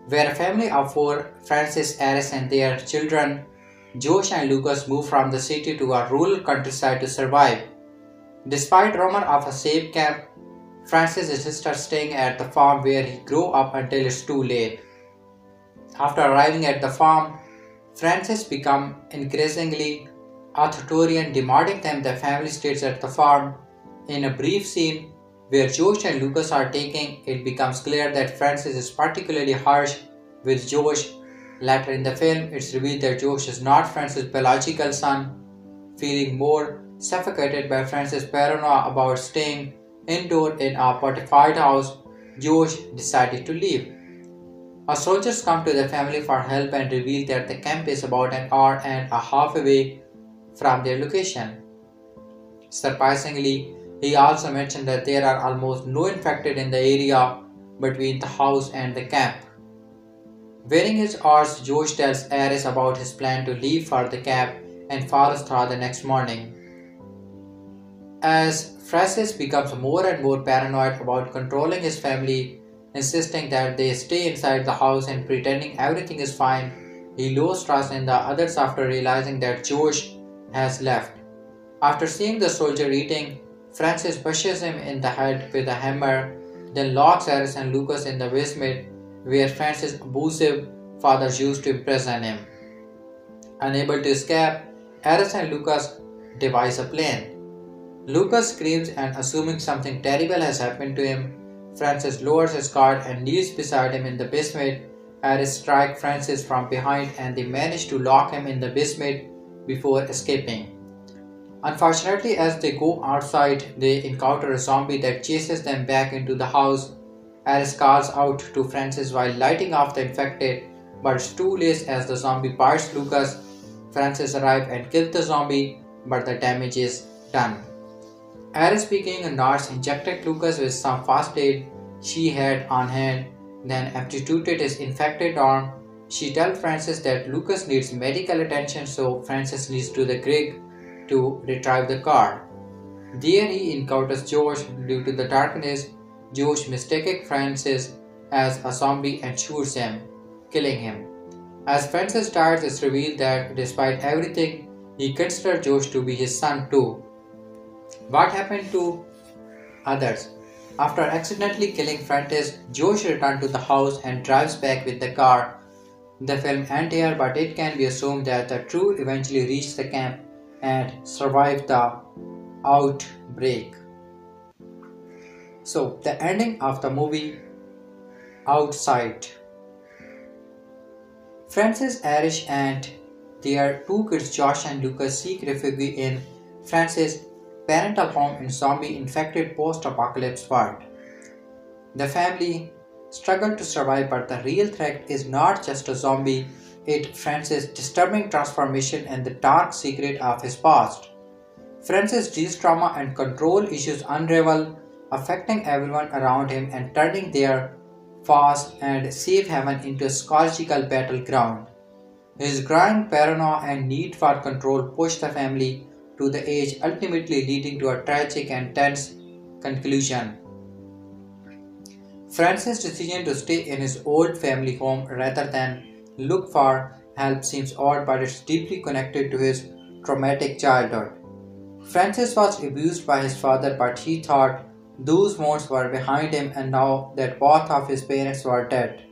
where a family of four, Francis, Aris and their children, Josh and Lucas, move from the city to a rural countryside to survive. Despite rumor of a safe camp, Francis insists staying at the farm where he grew up until it's too late. After arriving at the farm, Francis becomes increasingly authoritarian, demanding them the family stays at the farm. In a brief scene where Josh and Lucas are taking, it becomes clear that Francis is particularly harsh with Josh. Later in the film, it's revealed that Josh is not Francis' biological son. Feeling more suffocated by Francis' paranoia about staying indoor in a fortified house, Josh decided to leave. Our soldiers come to the family for help and reveal that the camp is about an hour and a half away from their location. Surprisingly, he also mentioned that there are almost no infected in the area between the house and the camp. Wearing his arms, Josh tells Aris about his plan to leave for the camp and follows through the next morning. As Francis becomes more and more paranoid about controlling his family, insisting that they stay inside the house and pretending everything is fine, he loses trust in the others after realizing that Josh has left. After seeing the soldier eating, Francis pushes him in the head with a hammer, then locks Aris and Lucas in the basement where Francis' abusive father used to imprison him. Unable to escape, Aris and Lucas devise a plan. Lucas screams and assuming something terrible has happened to him, Francis lowers his guard and kneels beside him in the basement. Aris strikes Francis from behind and they manage to lock him in the basement before escaping. Unfortunately, as they go outside, they encounter a zombie that chases them back into the house. Aris calls out to Francis while lighting off the infected, but it's too late as the zombie bites Lucas. Francis arrives and kills the zombie, but the damage is done. Aris, being a nurse, injected Lucas with some first aid she had on hand, then amputated his infected arm. She tells Francis that Lucas needs medical attention, so Francis leads to the Greg to retrieve the car. There he encounters Josh. Due to the darkness, Josh mistakes Francis as a zombie and shoots him, killing him. As Francis dies, it's revealed that despite everything, he considers Josh to be his son too. What happened to others? After accidentally killing Francis, Josh returns to the house and drives back with the car. The film ends here, but it can be assumed that the crew eventually reached the camp and survived the outbreak. So, the ending of the movie Outside. Francis, Arish and their two kids Josh and Lucas seek refuge in Francis' parental home in zombie-infected post-apocalypse world. The family struggle to survive, but the real threat is not just a zombie, it's Francis' disturbing transformation and the dark secret of his past. Francis' G's trauma and control issues unravel, affecting everyone around him and turning their fast and safe haven into a psychological battleground. His growing paranoia and need for control push the family to the edge, ultimately leading to a tragic and tense conclusion. Francis' decision to stay in his old family home rather than look for help seems odd, but it's deeply connected to his traumatic childhood. Francis was abused by his father, but he thought those wounds were behind him, and now that both of his parents were dead.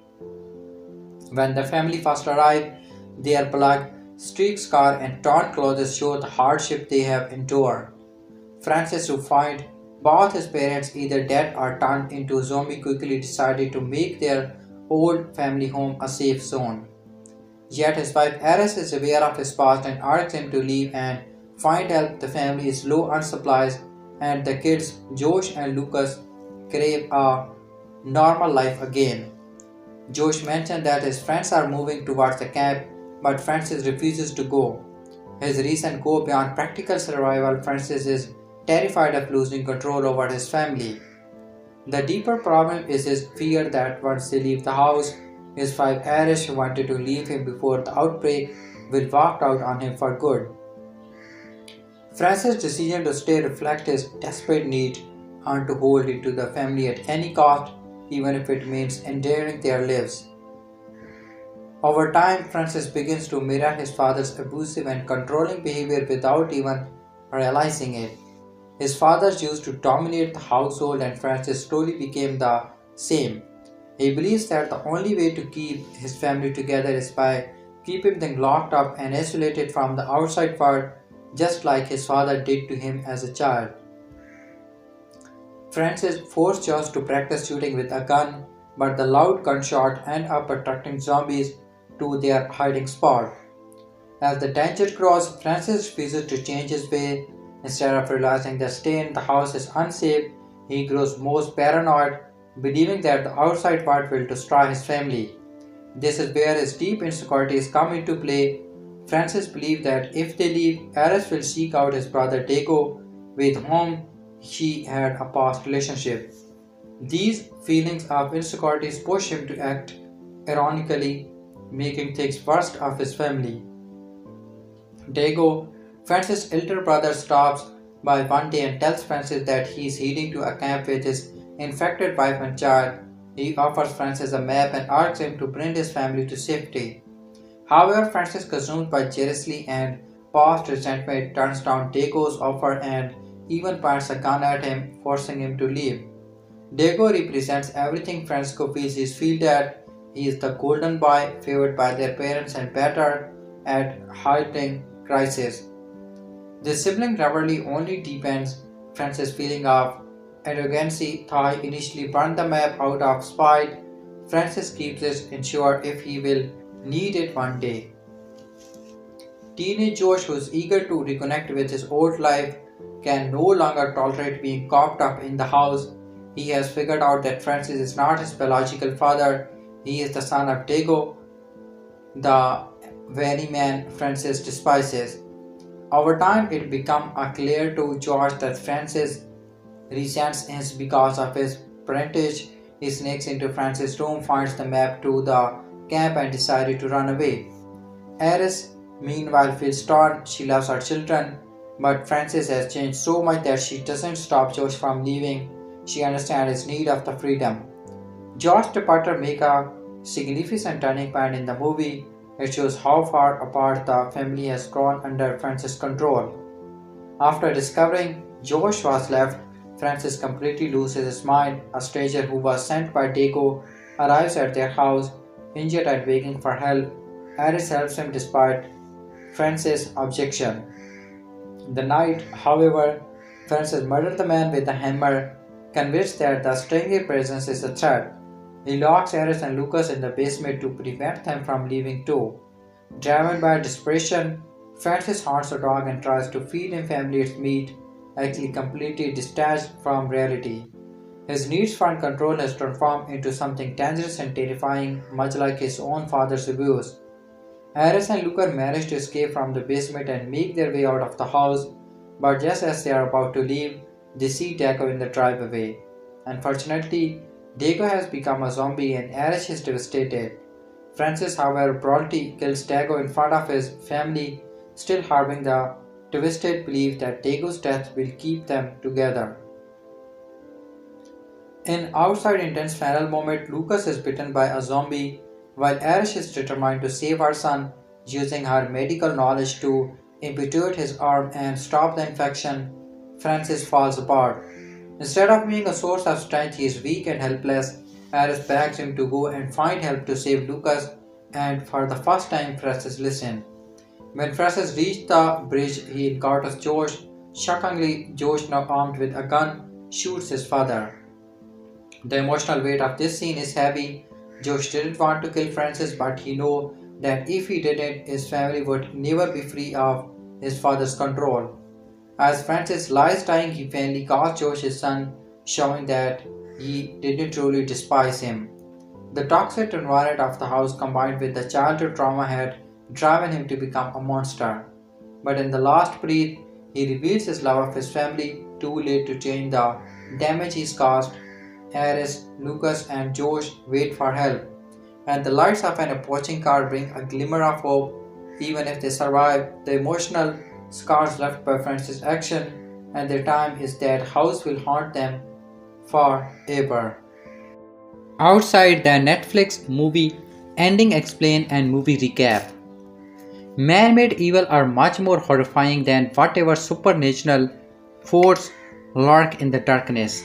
When the family first arrived, their blood, streaked scar, and torn clothes show the hardship they have endured. Francis, who found both his parents either dead or turned into a zombie, quickly decided to make their old family home a safe zone. Yet his wife Aris is aware of his past and urges him to leave and find help. The family is low on supplies, and the kids, Josh and Lucas, crave a normal life again. Josh mentioned that his friends are moving towards the camp, but Francis refuses to go. His reasons go beyond practical survival. Francis is terrified of losing control over his family. The deeper problem is his fear that once they leave the house, his wife Irish, who wanted to leave him before the outbreak, will walk out on him for good. Francis' decision to stay reflects his desperate need and to hold it to the family at any cost, even if it means endangering their lives. Over time, Francis begins to mirror his father's abusive and controlling behavior without even realizing it. His father used to dominate the household, and Francis slowly became the same. He believes that the only way to keep his family together is by keeping them locked up and isolated from the outside world, just like his father did to him as a child. Francis forced Josh to practice shooting with a gun, but the loud gunshot ended up attracting zombies to their hiding spot. As the danger grows, Francis refuses to change his way. Instead of realizing that staying in the house is unsafe, he grows most paranoid, believing that the outside world will destroy his family. This is where his deep insecurities come into play. Francis believes that if they leave, Aris will seek out his brother Diego, with whom he had a past relationship. These feelings of insecurities push him to act ironically, making things worst of his family. Diego, Francis' elder brother, stops by one day and tells Francis that he is heading to a camp with his infected wife and child. He offers Francis a map and asks him to bring his family to safety. However, Francis, consumed by jealousy and past resentment, turns down Diego's offer and even points a gun at him, forcing him to leave. Diego represents everything Francisco feels. He feels that he is the golden boy, favored by their parents and better at hiding crisis. This sibling rivalry only deepens Francis' feeling of arrogancy. Though he initially burned the map out of spite, Francis keeps it insured if he will need it one day. Teenage Josh, who is eager to reconnect with his old life, can no longer tolerate being cooped up in the house. He has figured out that Francis is not his biological father. He is the son of Diego, the very man Francis despises. Over time, it becomes clear to Josh that Francis resents him because of his parentage. He sneaks into Francis' room, finds the map to the camp, and decided to run away. Aris, meanwhile, feels torn. She loves her children, but Francis has changed so much that she doesn't stop Josh from leaving. She understands his need of the freedom. Josh's departure makes a significant turning point in the movie. It shows how far apart the family has grown under Francis' control. After discovering Josh was left, Francis completely loses his mind. A stranger who was sent by Diego arrives at their house, injured and begging for help. Aris helps him despite Francis' objection. The night, however, Francis murders the man with a hammer, convinced that the stranger presence is a threat. He locks Aris and Lucas in the basement to prevent them from leaving too. Driven by desperation, Francis haunts the dog and tries to feed him family's meat. actually completely detached from reality. His needs for control has transformed into something dangerous and terrifying, much like his own father's abuse. Harris and Luker manage to escape from the basement and make their way out of the house, but just as they are about to leave, they see Dago in the driveway. Unfortunately, Dago has become a zombie and Harris is devastated. Francis, however, brutally kills Dago in front of his family, still harboring the twisted belief that Dago's death will keep them together. In outside intense final moment, Lucas is bitten by a zombie, while Arish is determined to save her son, using her medical knowledge to amputate his arm and stop the infection. Francis falls apart. Instead of being a source of strength, he is weak and helpless. Arish begs him to go and find help to save Lucas, and for the first time, Francis listens. When Francis reaches the bridge, he encounters Josh. Shockingly, Josh, now armed with a gun, shoots his father. The emotional weight of this scene is heavy. Josh didn't want to kill Francis, but he knew that if he didn't, his family would never be free of his father's control. As Francis lies dying, he finally calls Josh his son, showing that he didn't truly despise him. The toxic environment of the house combined with the childhood trauma had driven him to become a monster. But in the last breath, he reveals his love of his family, too late to change the damage he's caused. Harris, Lucas, and Josh wait for help, and the lights of an approaching car bring a glimmer of hope. Even if they survive, the emotional scars left by Francis' action and their time is that house will haunt them forever. Outside the Netflix movie ending explain and movie recap. Man-made evil are much more horrifying than whatever supernatural force lurk in the darkness.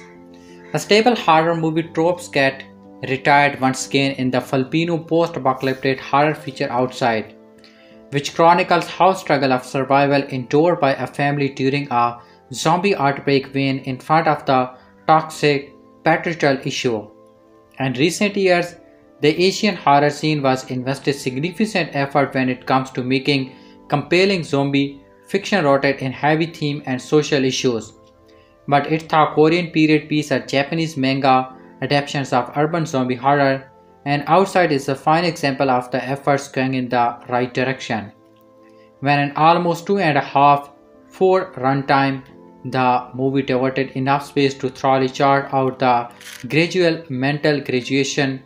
A stable horror movie tropes get retired once again in the Filipino post-apocalyptic horror feature Outside, which chronicles how struggle of survival endured by a family during a zombie outbreak when in front of the toxic patriarchal issue. In recent years, the Asian horror scene was invested significant effort when it comes to making compelling zombie fiction rooted in heavy theme and social issues. But it's the Korean period piece or Japanese manga adaptations of urban zombie horror, and Outside is a fine example of the efforts going in the right direction. When an almost 2.5-4 runtime, the movie devoted enough space to thoroughly chart out the gradual mental graduation,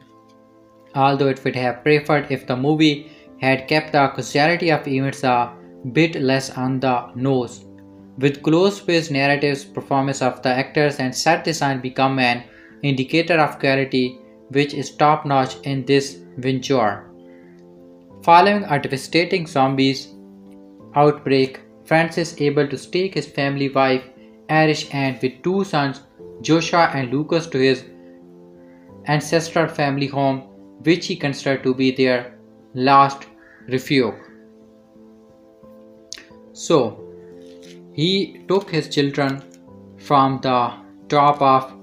although it would have preferred if the movie had kept the causality of events a bit less on the nose. With close-paced narratives, performance of the actors and set design become an indicator of quality, which is top-notch in this venture. Following a devastating zombies outbreak, Francis is able to take his family wife, Arish, and with two sons, Joshua and Lucas, to his ancestral family home, which he considered to be their last refuge. So, he took his children from the top of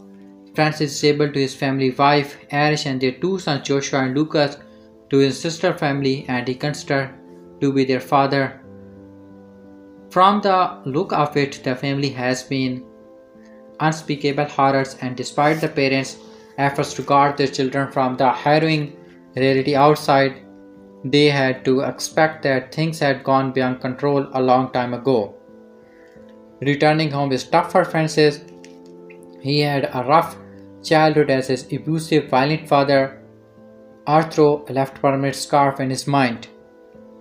Francis is able to his family wife, Arish, and their two sons Joshua and Lucas to his sister family, and he considered to be their father. From the look of it, the family has been unspeakable horrors, and despite the parents' efforts to guard their children from the harrowing reality outside, they had to expect that things had gone beyond control a long time ago. Returning home is tough for Francis. He had a rough childhood as his abusive, violent father, Arthur, left permanent scar in his mind,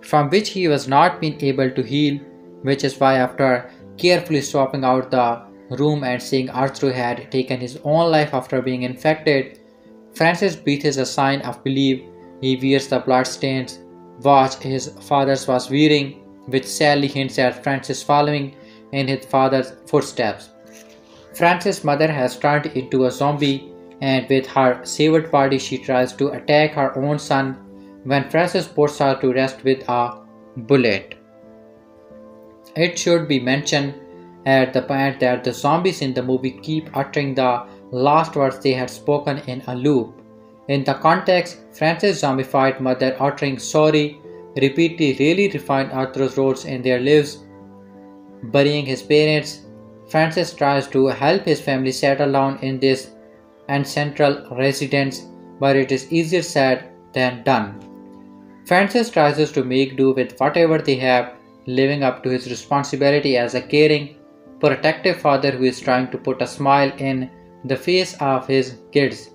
from which he was not been able to heal, which is why after carefully swapping out the room and seeing Arthur had taken his own life after being infected, Francis breathes a sign of relief. He wears the bloodstains watch his father was wearing, which sadly hints at Francis following in his father's footsteps. Francis' mother has turned into a zombie, and with her severed body she tries to attack her own son when Francis puts her to rest with a bullet. It should be mentioned at the point that the zombies in the movie keep uttering the last words they had spoken in a loop. In the context, Francis' zombified mother uttering sorry repeatedly really refined Arthur's roles in their lives. Burying his parents, Francis tries to help his family settle down in this ancestral residence, but it is easier said than done. Francis tries to make do with whatever they have, living up to his responsibility as a caring, protective father who is trying to put a smile in the face of his kids.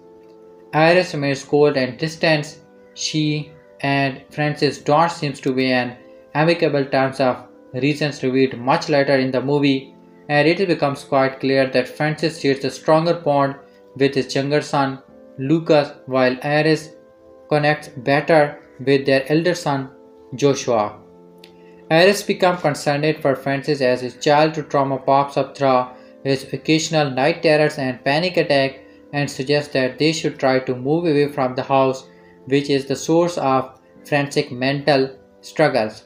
Iris remains cold and distant. She and Francis don't seem to be on amicable terms of reasons revealed much later in the movie, and it becomes quite clear that Francis shares a stronger bond with his younger son, Lucas, while Iris connects better with their elder son, Joshua. Iris becomes concerned for Francis as his childhood trauma pops up through his occasional night terrors and panic attack and suggests that they should try to move away from the house, which is the source of Francis' mental struggles.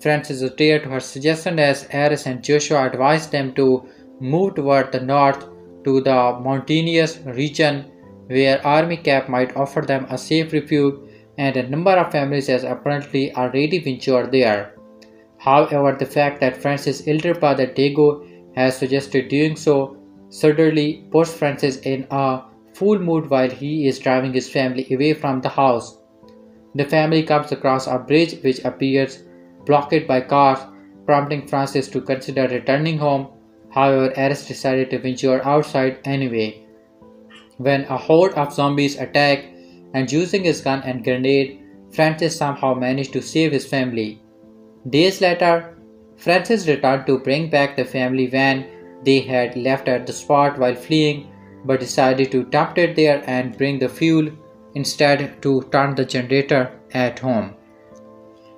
Francis adhered to her suggestion as Iris and Joshua advised them to move toward the north to the mountainous region where army camp might offer them a safe refuge, and a number of families has apparently already ventured there. However, the fact that Francis' elder brother Diego has suggested doing so suddenly puts Francis in a full mood while he is driving his family away from the house. The family comes across a bridge which appears blocked by cars, prompting Francis to consider returning home. However, Aris decided to venture outside anyway. When a horde of zombies attack and using his gun and grenade, Francis somehow managed to save his family. Days later, Francis returned to bring back the family van they had left at the spot while fleeing, but decided to dump it there and bring the fuel instead to turn the generator at home.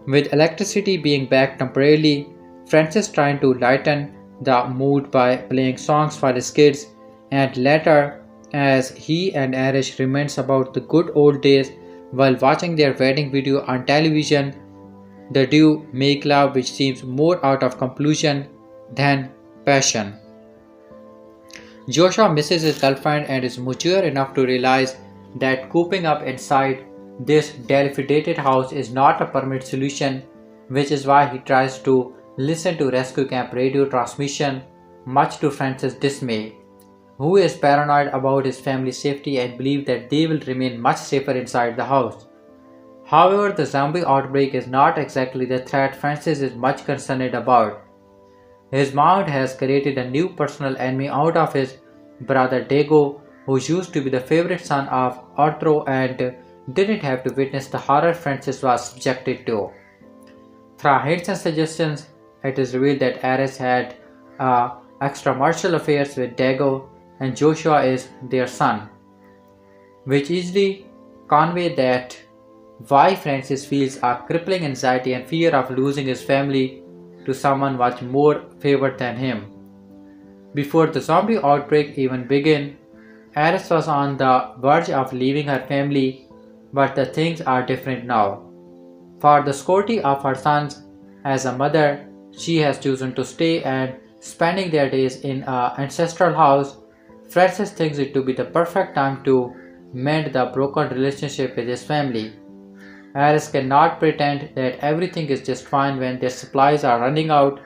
With electricity being back temporarily, Francis trying to lighten the mood by playing songs for his kids, and later as he and Arish reminisce about the good old days while watching their wedding video on television. The duo make love which seems more out of compulsion than passion. Joshua misses his girlfriend and is mature enough to realize that cooping up inside this dilapidated house is not a permanent solution, which is why he tries to listen to rescue camp radio transmission, much to Francis' dismay, who is paranoid about his family's safety and believes that they will remain much safer inside the house. However, the zombie outbreak is not exactly the threat Francis is much concerned about. His mom has created a new personal enemy out of his brother Diego, who used to be the favorite son of Arturo and didn't have to witness the horror Francis was subjected to. Through hints and suggestions, it is revealed that Ares had extramarital affairs with Diego and Joshua is their son, which easily convey that why Francis feels a crippling anxiety and fear of losing his family to someone much more favored than him. Before the zombie outbreak even began, Aris was on the verge of leaving her family, but the things are different now. For the security of her sons, as a mother, she has chosen to stay and spending their days in an ancestral house. Francis thinks it to be the perfect time to mend the broken relationship with his family. Aris cannot pretend that everything is just fine when their supplies are running out,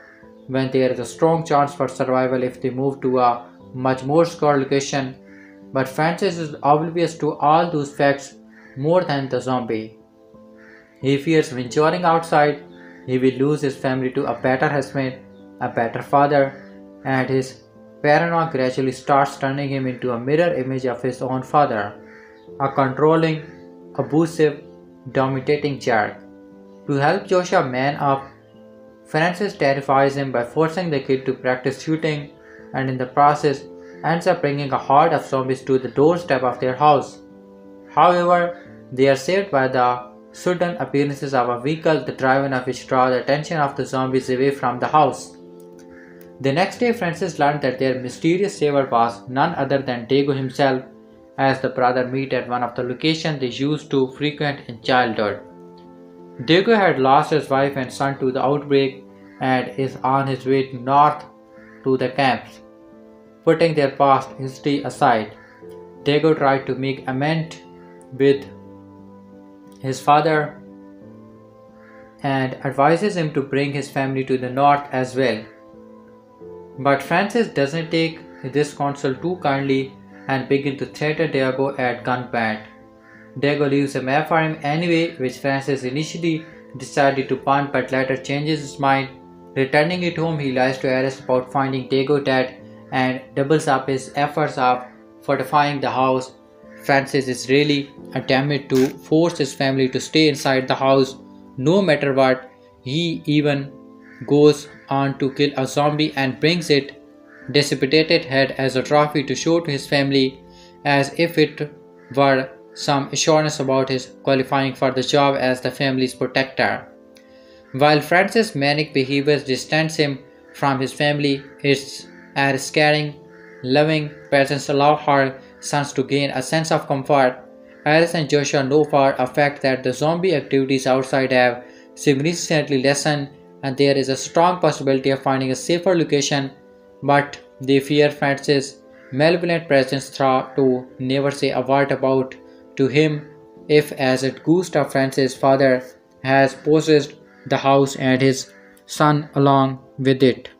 when there is a strong chance for survival if they move to a much more secure location, but Francis is oblivious to all those facts more than the zombie. He fears venturing outside, he will lose his family to a better husband, a better father, and his paranoia gradually starts turning him into a mirror image of his own father, a controlling, abusive, dominating jerk. To help Joshua man up, Francis terrifies him by forcing the kid to practice shooting and in the process ends up bringing a horde of zombies to the doorstep of their house. However, they are saved by the sudden appearances of a vehicle, the driver of which draws the attention of the zombies away from the house. The next day, Francis learned that their mysterious savior was none other than Diego himself, as the brothers meet at one of the locations they used to frequent in childhood. Diego had lost his wife and son to the outbreak and is on his way north to the camps. Putting their past history aside, Diego tried to make amends with his father and advises him to bring his family to the north as well. But Francis doesn't take this counsel too kindly and begins to threaten Diego at gunpoint. Diego leaves a map for him anyway, which Francis initially decided to punt but later changes his mind. Returning it home, he lies to Ares about finding Diego dead and doubles up his efforts of fortifying the house. Francis is really determined to force his family to stay inside the house no matter what. He even goes on to kill a zombie and brings its decapitated head as a trophy to show to his family, as if it were some assurance about his qualifying for the job as the family's protector. While Francis' manic behavior distance him from his family, its caring, loving presence allow her sons to gain a sense of comfort. Iris and Joshua know for a fact that the zombie activities outside have significantly lessened and there is a strong possibility of finding a safer location, but they fear Francis' malevolent presence thought to never say a word about to him if as it Gustav Francis' father has possessed the house and his son along with it.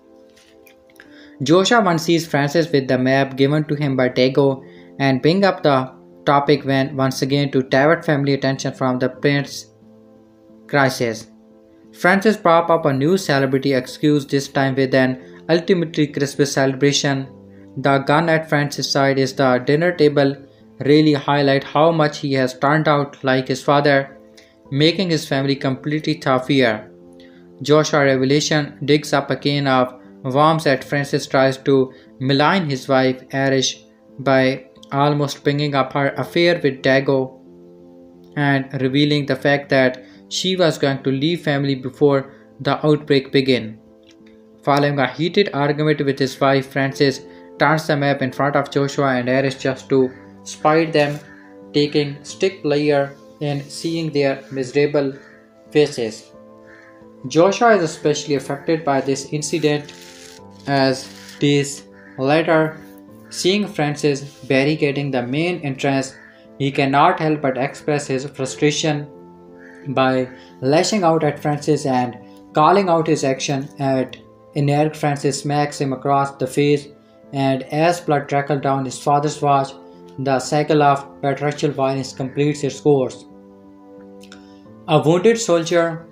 Joshua once sees Francis with the map given to him by Diego and bring up the topic when once again to divert family attention from the prince's crisis. Francis prop up a new celebrity excuse, this time with an ultimately Christmas celebration. The gun at Francis' side is the dinner table really highlight how much he has turned out like his father, making his family completely fear. Joshua Revelation digs up a can of worms as Francis tries to malign his wife Arish by almost bringing up her affair with Diego and revealing the fact that she was going to leave family before the outbreak began. Following a heated argument with his wife, Francis turns the map in front of Joshua and Arish just to spite them, taking stick pleasure in seeing their miserable faces. Joshua is especially affected by this incident as days later, seeing Francis barricading the main entrance, he cannot help but express his frustration by lashing out at Francis and calling out his action at inert. Francis smacks him across the face, and as blood trickles down his father's watch, the cycle of patriarchal violence completes its course. A wounded soldier,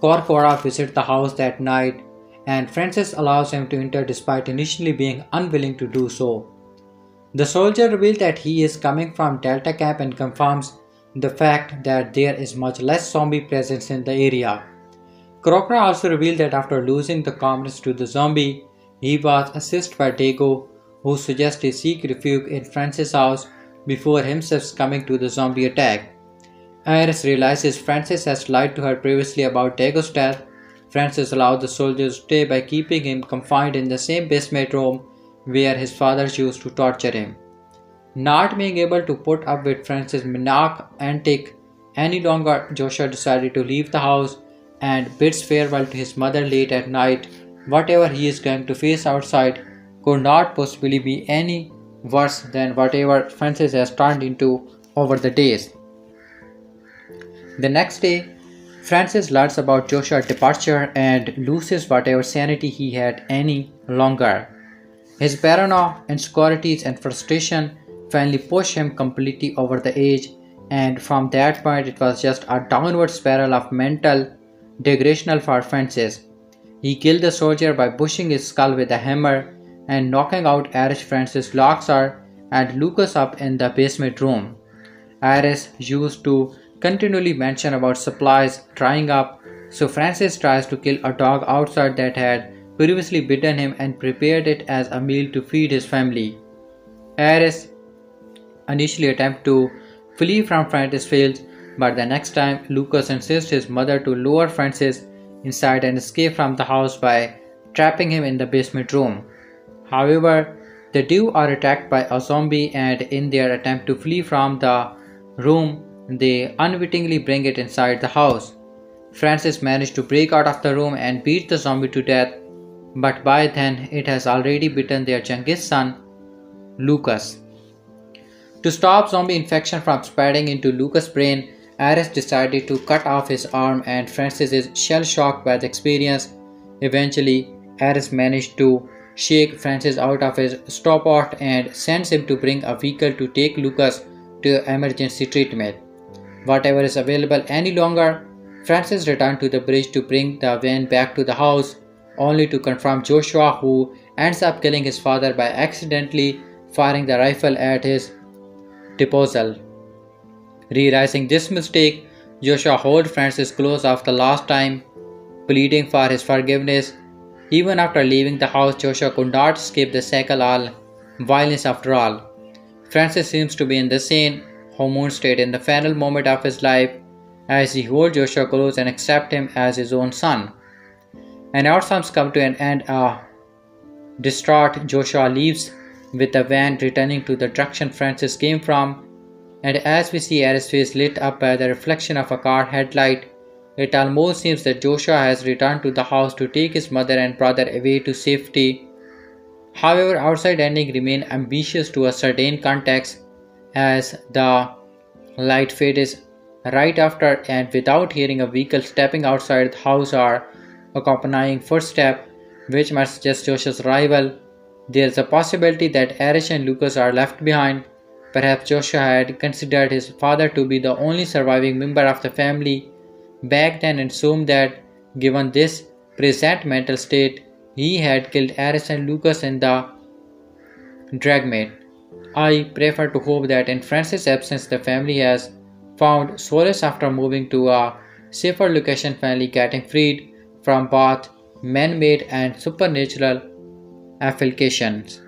Corcora, visits the house that night, and Francis allows him to enter despite initially being unwilling to do so. The soldier reveals that he is coming from Delta Camp and confirms the fact that there is much less zombie presence in the area. Corcora also revealed that after losing the calmness to the zombie, he was assisted by Diego, who suggests he seek refuge in Francis' house before himself succumbing to the zombie attack. Iris realizes Francis has lied to her previously about Diego's death. Francis allowed the soldier to stay by keeping him confined in the same basement room where his father used to torture him. Not being able to put up with Francis' maniac antic any longer, Joshua decided to leave the house and bids farewell to his mother late at night. Whatever he is going to face outside could not possibly be any worse than whatever Francis has turned into over the days. The next day, Francis learns about Joshua's departure and loses whatever sanity he had any longer. His paranoia, insecurities, and frustration finally push him completely over the edge, and from that point it was just a downward spiral of mental degradation for Francis. He killed the soldier by bushing his skull with a hammer and knocking out Irish. Francis locks her and Lucas up in the basement room. Iris used to continually mention about supplies drying up, so Francis tries to kill a dog outside that had previously bitten him and prepared it as a meal to feed his family. Iris initially attempts to flee from Francis fails, but the next time Lucas insists his mother to lure Francis inside and escape from the house by trapping him in the basement room. However, the two are attacked by a zombie, and in their attempt to flee from the room, they unwittingly bring it inside the house. Francis manages to break out of the room and beat the zombie to death, but by then it has already bitten their youngest son, Lucas. To stop zombie infection from spreading into Lucas' brain, Iris decided to cut off his arm, and Francis is shell-shocked by the experience. Eventually, Iris managed to shake Francis out of his stopwatch and sends him to bring a vehicle to take Lucas to emergency treatment. Whatever is available any longer, Francis returned to the bridge to bring the van back to the house, only to confront Joshua, who ends up killing his father by accidentally firing the rifle at his disposal. Realizing this mistake, Joshua holds Francis close after the last time, pleading for his forgiveness. Even after leaving the house, Joshua could not escape the cycle of violence after all. Francis seems to be in the same hormone state in the final moment of his life as he holds Joshua close and accepts him as his own son. And outcomes come to an end. Distraught, Joshua leaves with the van returning to the direction Francis came from, and as we see Ares' face lit up by the reflection of a car headlight, it almost seems that Joshua has returned to the house to take his mother and brother away to safety. However, outside ending remain ambitious to a certain context as the light fades right after, and without hearing a vehicle stepping outside the house or accompanying footstep which might suggest Joshua's arrival, there is a possibility that Ares and Lucas are left behind. Perhaps Joshua had considered his father to be the only surviving member of the family back then and assumed that, given this present mental state, he had killed Ares and Lucas in the dragmate. I prefer to hope that in Francis' absence the family has found solace after moving to a safer location, finally getting freed from both man-made and supernatural affiliations.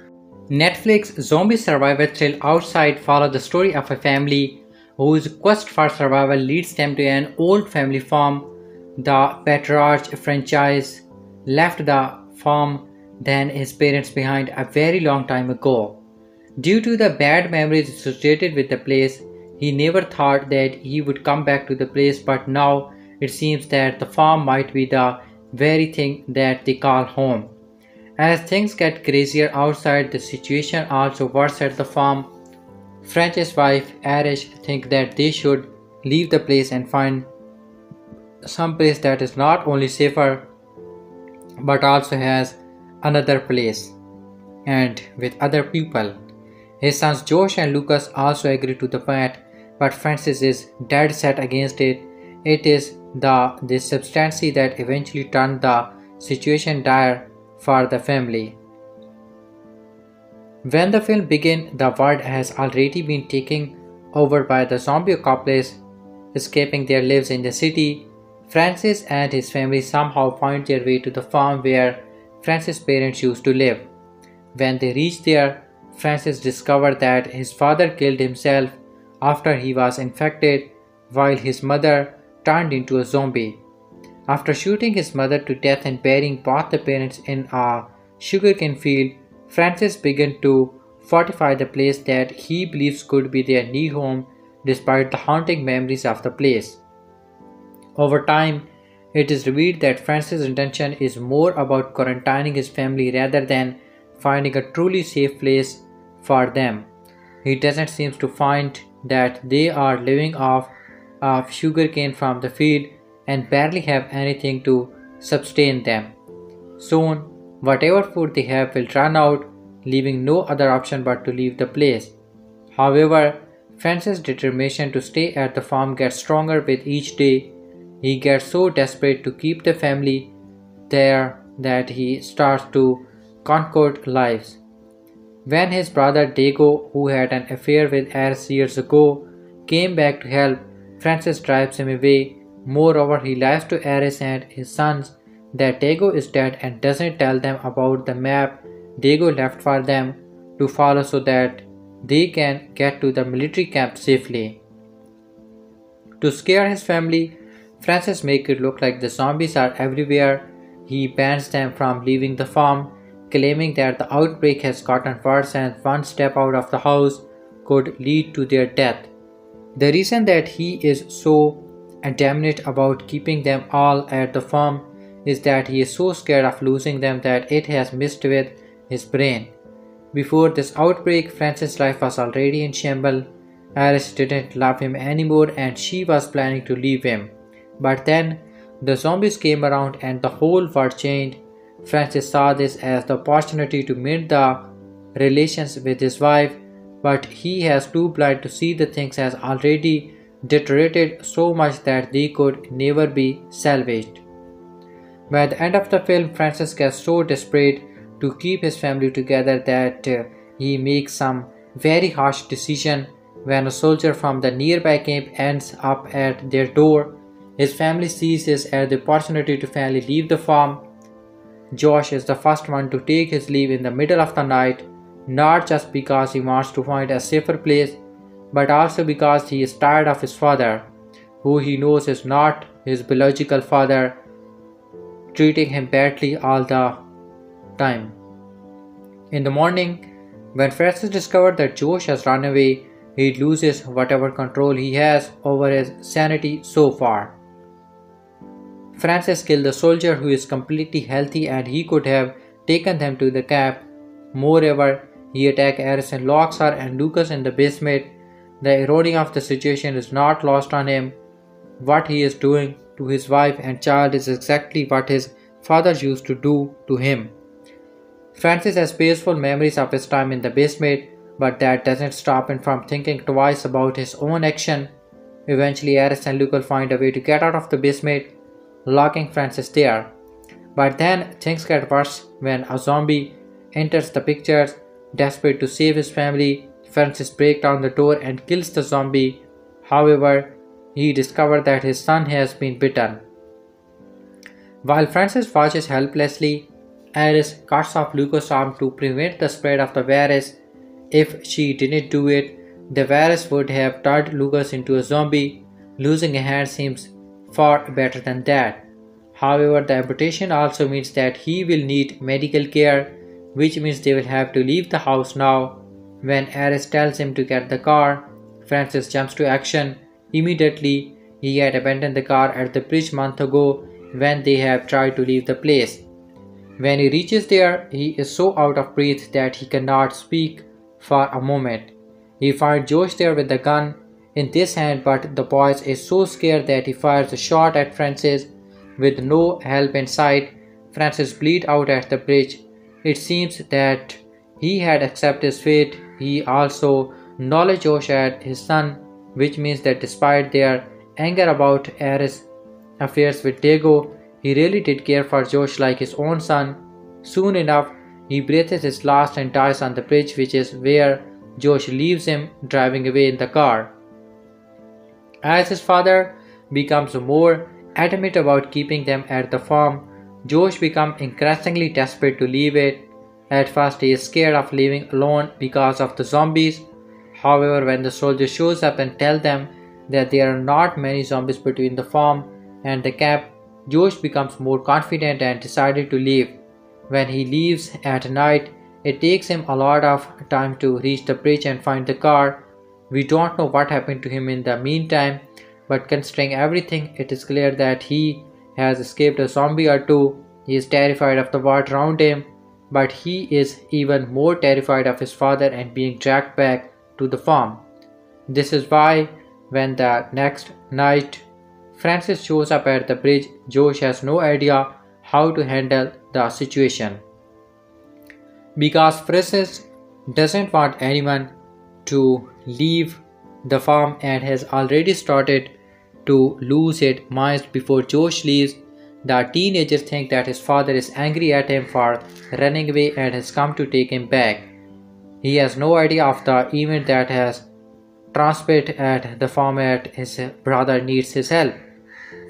Netflix zombie survival thrill Outside follows the story of a family whose quest for survival leads them to an old family farm. The patriarch franchise left the farm than his parents behind a very long time ago. Due to the bad memories associated with the place, he never thought that he would come back to the place, but now it seems that the farm might be the very thing that they call home. As things get crazier outside, the situation also worse at the farm. Francis' wife, Ares, thinks that they should leave the place and find some place that is not only safer but also has another place and with other people. His sons Josh and Lucas also agree to the plan, but Francis is dead set against it. It is this substance that eventually turned the situation dire for the family. When the film begins, the world has already been taken over by the zombie apocalypse, escaping their lives in the city. Francis and his family somehow find their way to the farm where Francis' parents used to live. When they reach there, Francis discovers that his father killed himself after he was infected, while his mother turned into a zombie. After shooting his mother to death and burying both the parents in a sugarcane field, Francis begins to fortify the place that he believes could be their new home despite the haunting memories of the place. Over time, it is revealed that Francis' intention is more about quarantining his family rather than finding a truly safe place for them. He doesn't seem to find that they are living off of sugarcane from the field and barely have anything to sustain them. Soon, whatever food they have will run out, leaving no other option but to leave the place. However, Francis' determination to stay at the farm gets stronger with each day. He gets so desperate to keep the family there that he starts to concord lives. When his brother Diego, who had an affair with Ares years ago, came back to help, Francis drives him away. Moreover, he lies to Ares and his sons that Diego is dead and doesn't tell them about the map Diego left for them to follow so that they can get to the military camp safely. To scare his family, Francis makes it look like the zombies are everywhere. He bans them from leaving the farm, claiming that the outbreak has gotten worse and one step out of the house could lead to their death. The reason that he is so adamant about keeping them all at the farm is that he is so scared of losing them that it has messed with his brain. Before this outbreak, Francis' life was already in shambles. Ares didn't love him anymore and she was planning to leave him. But then the zombies came around and the whole world changed. Francis saw this as the opportunity to mend the relations with his wife, but he has too blind to see the things has already deteriorated so much that they could never be salvaged. By the end of the film, Francis gets so desperate to keep his family together that he makes some very harsh decision. When a soldier from the nearby camp ends up at their door, his family sees this as the opportunity to finally leave the farm. Josh is the first one to take his leave in the middle of the night, not just because he wants to find a safer place, but also because he is tired of his father, who he knows is not his biological father, treating him badly all the time. In the morning, when Francis discovers that Josh has run away, he loses whatever control he has over his sanity so far. Francis kills the soldier who is completely healthy and he could have taken them to the camp. Moreover, he attacks Aris and locks her and Lucas in the basement. The irony of the situation is not lost on him. What he is doing to his wife and child is exactly what his father used to do to him. Francis has peaceful memories of his time in the basement, but that doesn't stop him from thinking twice about his own action. Eventually, Aris and Lucas find a way to get out of the basement, locking Francis there. But then things get worse when a zombie enters the picture. Desperate to save his family, Francis breaks down the door and kills the zombie. However, he discovers that his son has been bitten. While Francis watches helplessly, Aris cuts off Lucas' arm to prevent the spread of the virus. If she didn't do it, the virus would have turned Lucas into a zombie. Losing a hand seems far better than that. However, the amputation also means that he will need medical care, which means they will have to leave the house now. When Aris tells him to get the car, Francis jumps to action. Immediately, he had abandoned the car at the bridge months ago when they have tried to leave the place. When he reaches there, he is so out of breath that he cannot speak for a moment. He finds Josh there with the gun in this hand, but the boy is so scared that he fires a shot at Francis. With no help in sight, Francis bleeds out at the bridge. It seems that he had accepted his fate. He also acknowledged Josh as his son, which means that despite their anger about Aris' affairs with Diego, he really did care for Josh like his own son. Soon enough, he breathes his last and dies on the bridge, which is where Josh leaves him driving away in the car. As his father becomes more adamant about keeping them at the farm, Josh becomes increasingly desperate to leave it. At first, he is scared of leaving alone because of the zombies. However, when the soldier shows up and tells them that there are not many zombies between the farm and the camp, Josh becomes more confident and decided to leave. When he leaves at night, it takes him a lot of time to reach the bridge and find the car. We don't know what happened to him in the meantime, but considering everything, it is clear that he has escaped a zombie or two. He is terrified of the world around him, but he is even more terrified of his father and being dragged back to the farm. This is why, when the next night Francis shows up at the bridge, Josh has no idea how to handle the situation. Because Francis doesn't want anyone to leave the farm and has already started to lose his mind before Josh leaves, the teenagers think that his father is angry at him for running away and has come to take him back. He has no idea of the event that has transpired at the farm and his brother needs his help.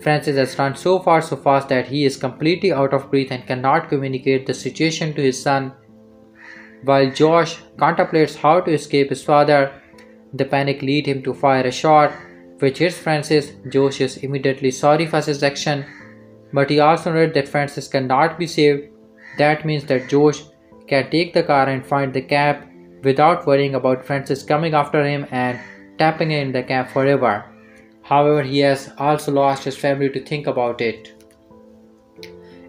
Francis has run so far so fast that he is completely out of breath and cannot communicate the situation to his son. While Josh contemplates how to escape his father, the panic leads him to fire a shot which hits Francis. Josh is immediately sorry for his action, but he also knows that Francis cannot be saved. That means that Josh can take the car and find the camp without worrying about Francis coming after him and tapping in the camp forever. However, he has also lost his family to think about it.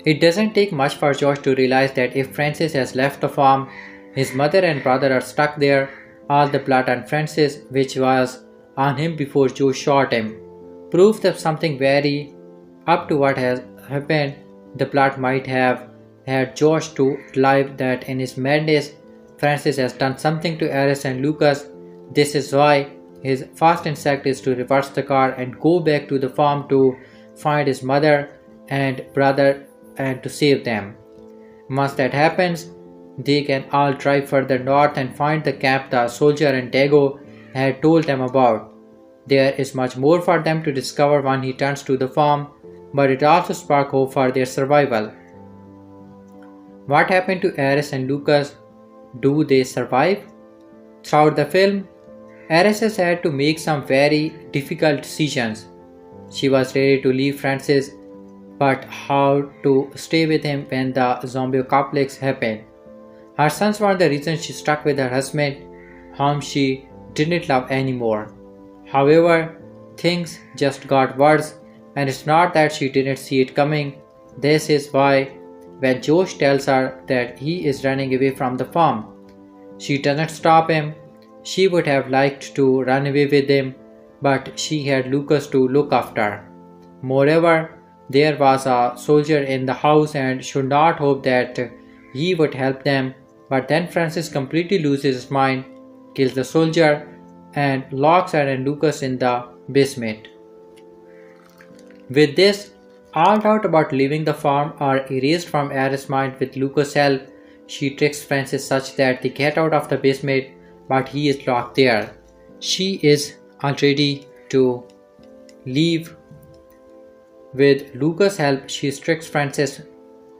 It doesn't take much for Josh to realize that if Francis has left the farm, his mother and brother are stuck there. All the blood on Francis, which was on him before Josh shot him, proves that something very up to what has happened. The blood might have had Josh to live that in his madness, Francis has done something to Ares and Lucas. This is why his first instinct is to reverse the car and go back to the farm to find his mother and brother and to save them. Once that happens, they can all drive further north and find the camp the soldier and Dago had told them about. There is much more for them to discover when he turns to the farm, but it also sparks hope for their survival. What happened to Ares and Lucas? Do they survive? Throughout the film, Ares has had to make some very difficult decisions. She was ready to leave Francis, but how to stay with him when the zombie apocalypse happened? Her sons were the reason she stuck with her husband, whom she didn't love anymore. However, things just got worse, and it's not that she didn't see it coming. This is why, when Josh tells her that he is running away from the farm, she doesn't stop him. She would have liked to run away with him, but she had Lucas to look after. Moreover, there was a soldier in the house and should not hope that he would help them, but then Francis completely loses his mind, kills the soldier, and locks Ed and Lucas in the basement. With this, all doubt about leaving the farm are erased from Ares' mind with Lucas' help. She tricks Francis such that they get out of the basement, but he is locked there. She is ready to leave. With Lucas' help, she tricks Francis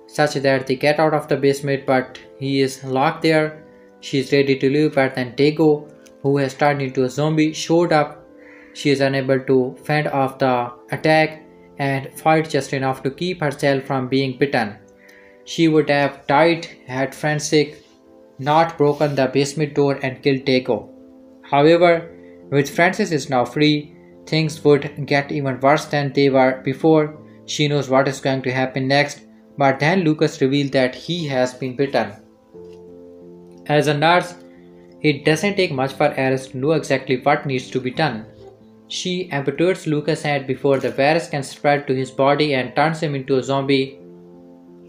such that they get out of the basement, but he is locked there. She is ready to leave, but then Dago, who has turned into a zombie, showed up. She is unable to fend off the attack and fight just enough to keep herself from being bitten. She would have died had Francis not broken the basement door and killed Dago. However, with Francis is now free, things would get even worse than they were before. She knows what is going to happen next, but then Lucas revealed that he has been bitten. As a nurse, it doesn't take much for Ares to know exactly what needs to be done. She amputates Lucas' hand before the virus can spread to his body and turns him into a zombie.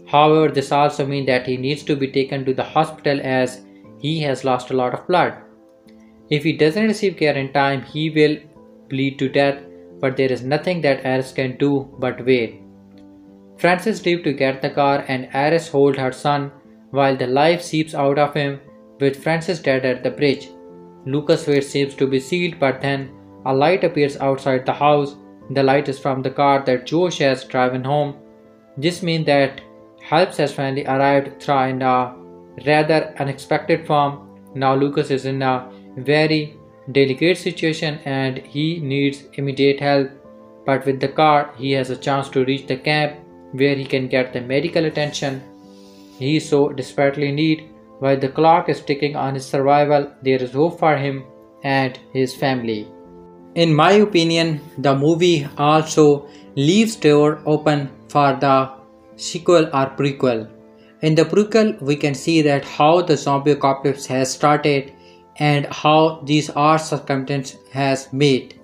However, this also means that he needs to be taken to the hospital as he has lost a lot of blood. If he doesn't receive care in time, he will bleed to death, but there is nothing that Ares can do but wait. Francis leaves to get the car and Ares holds her son while the life seeps out of him, with Francis dead at the bridge. Lucas' fate seems to be sealed, but then a light appears outside the house. The light is from the car that Josh has driven home. This means that help has finally arrived through in a rather unexpected form. Now Lucas is in a very delicate situation and he needs immediate help, but with the car he has a chance to reach the camp where he can get the medical attention he so desperately needs. While the clock is ticking on his survival, there is hope for him and his family. In my opinion, the movie also leaves door open for the sequel or prequel. In the prequel, we can see that how the zombie apocalypse has started and how these are circumstances has made.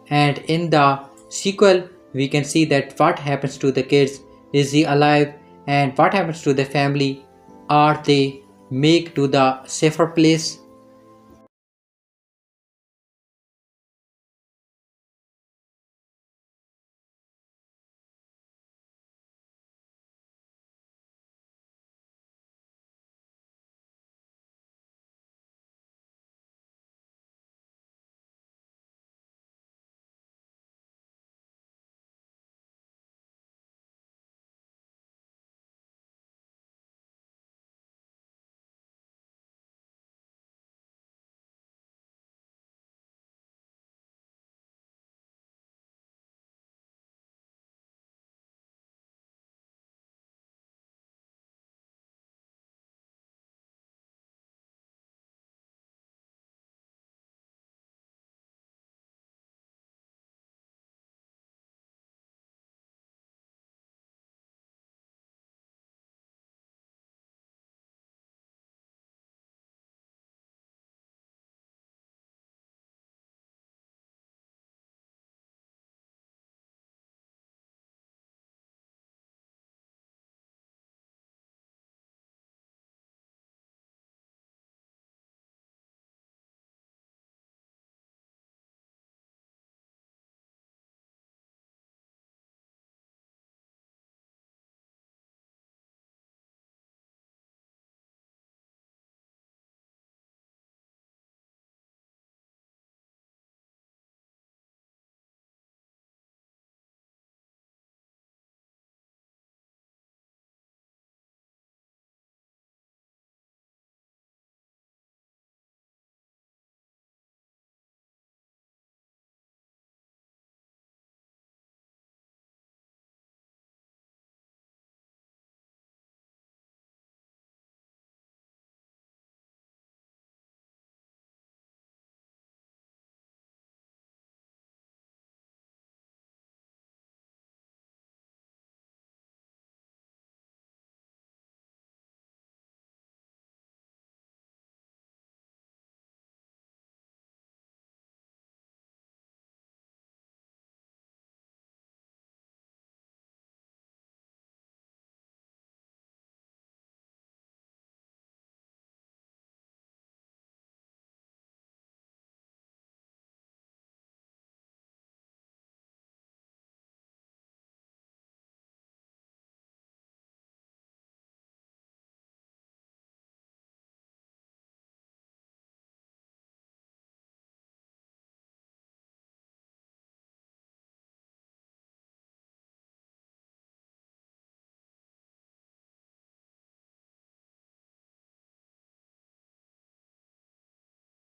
And in the sequel, we can see that what happens to the kids, is he alive, and what happens to the family, are they make to the safer place.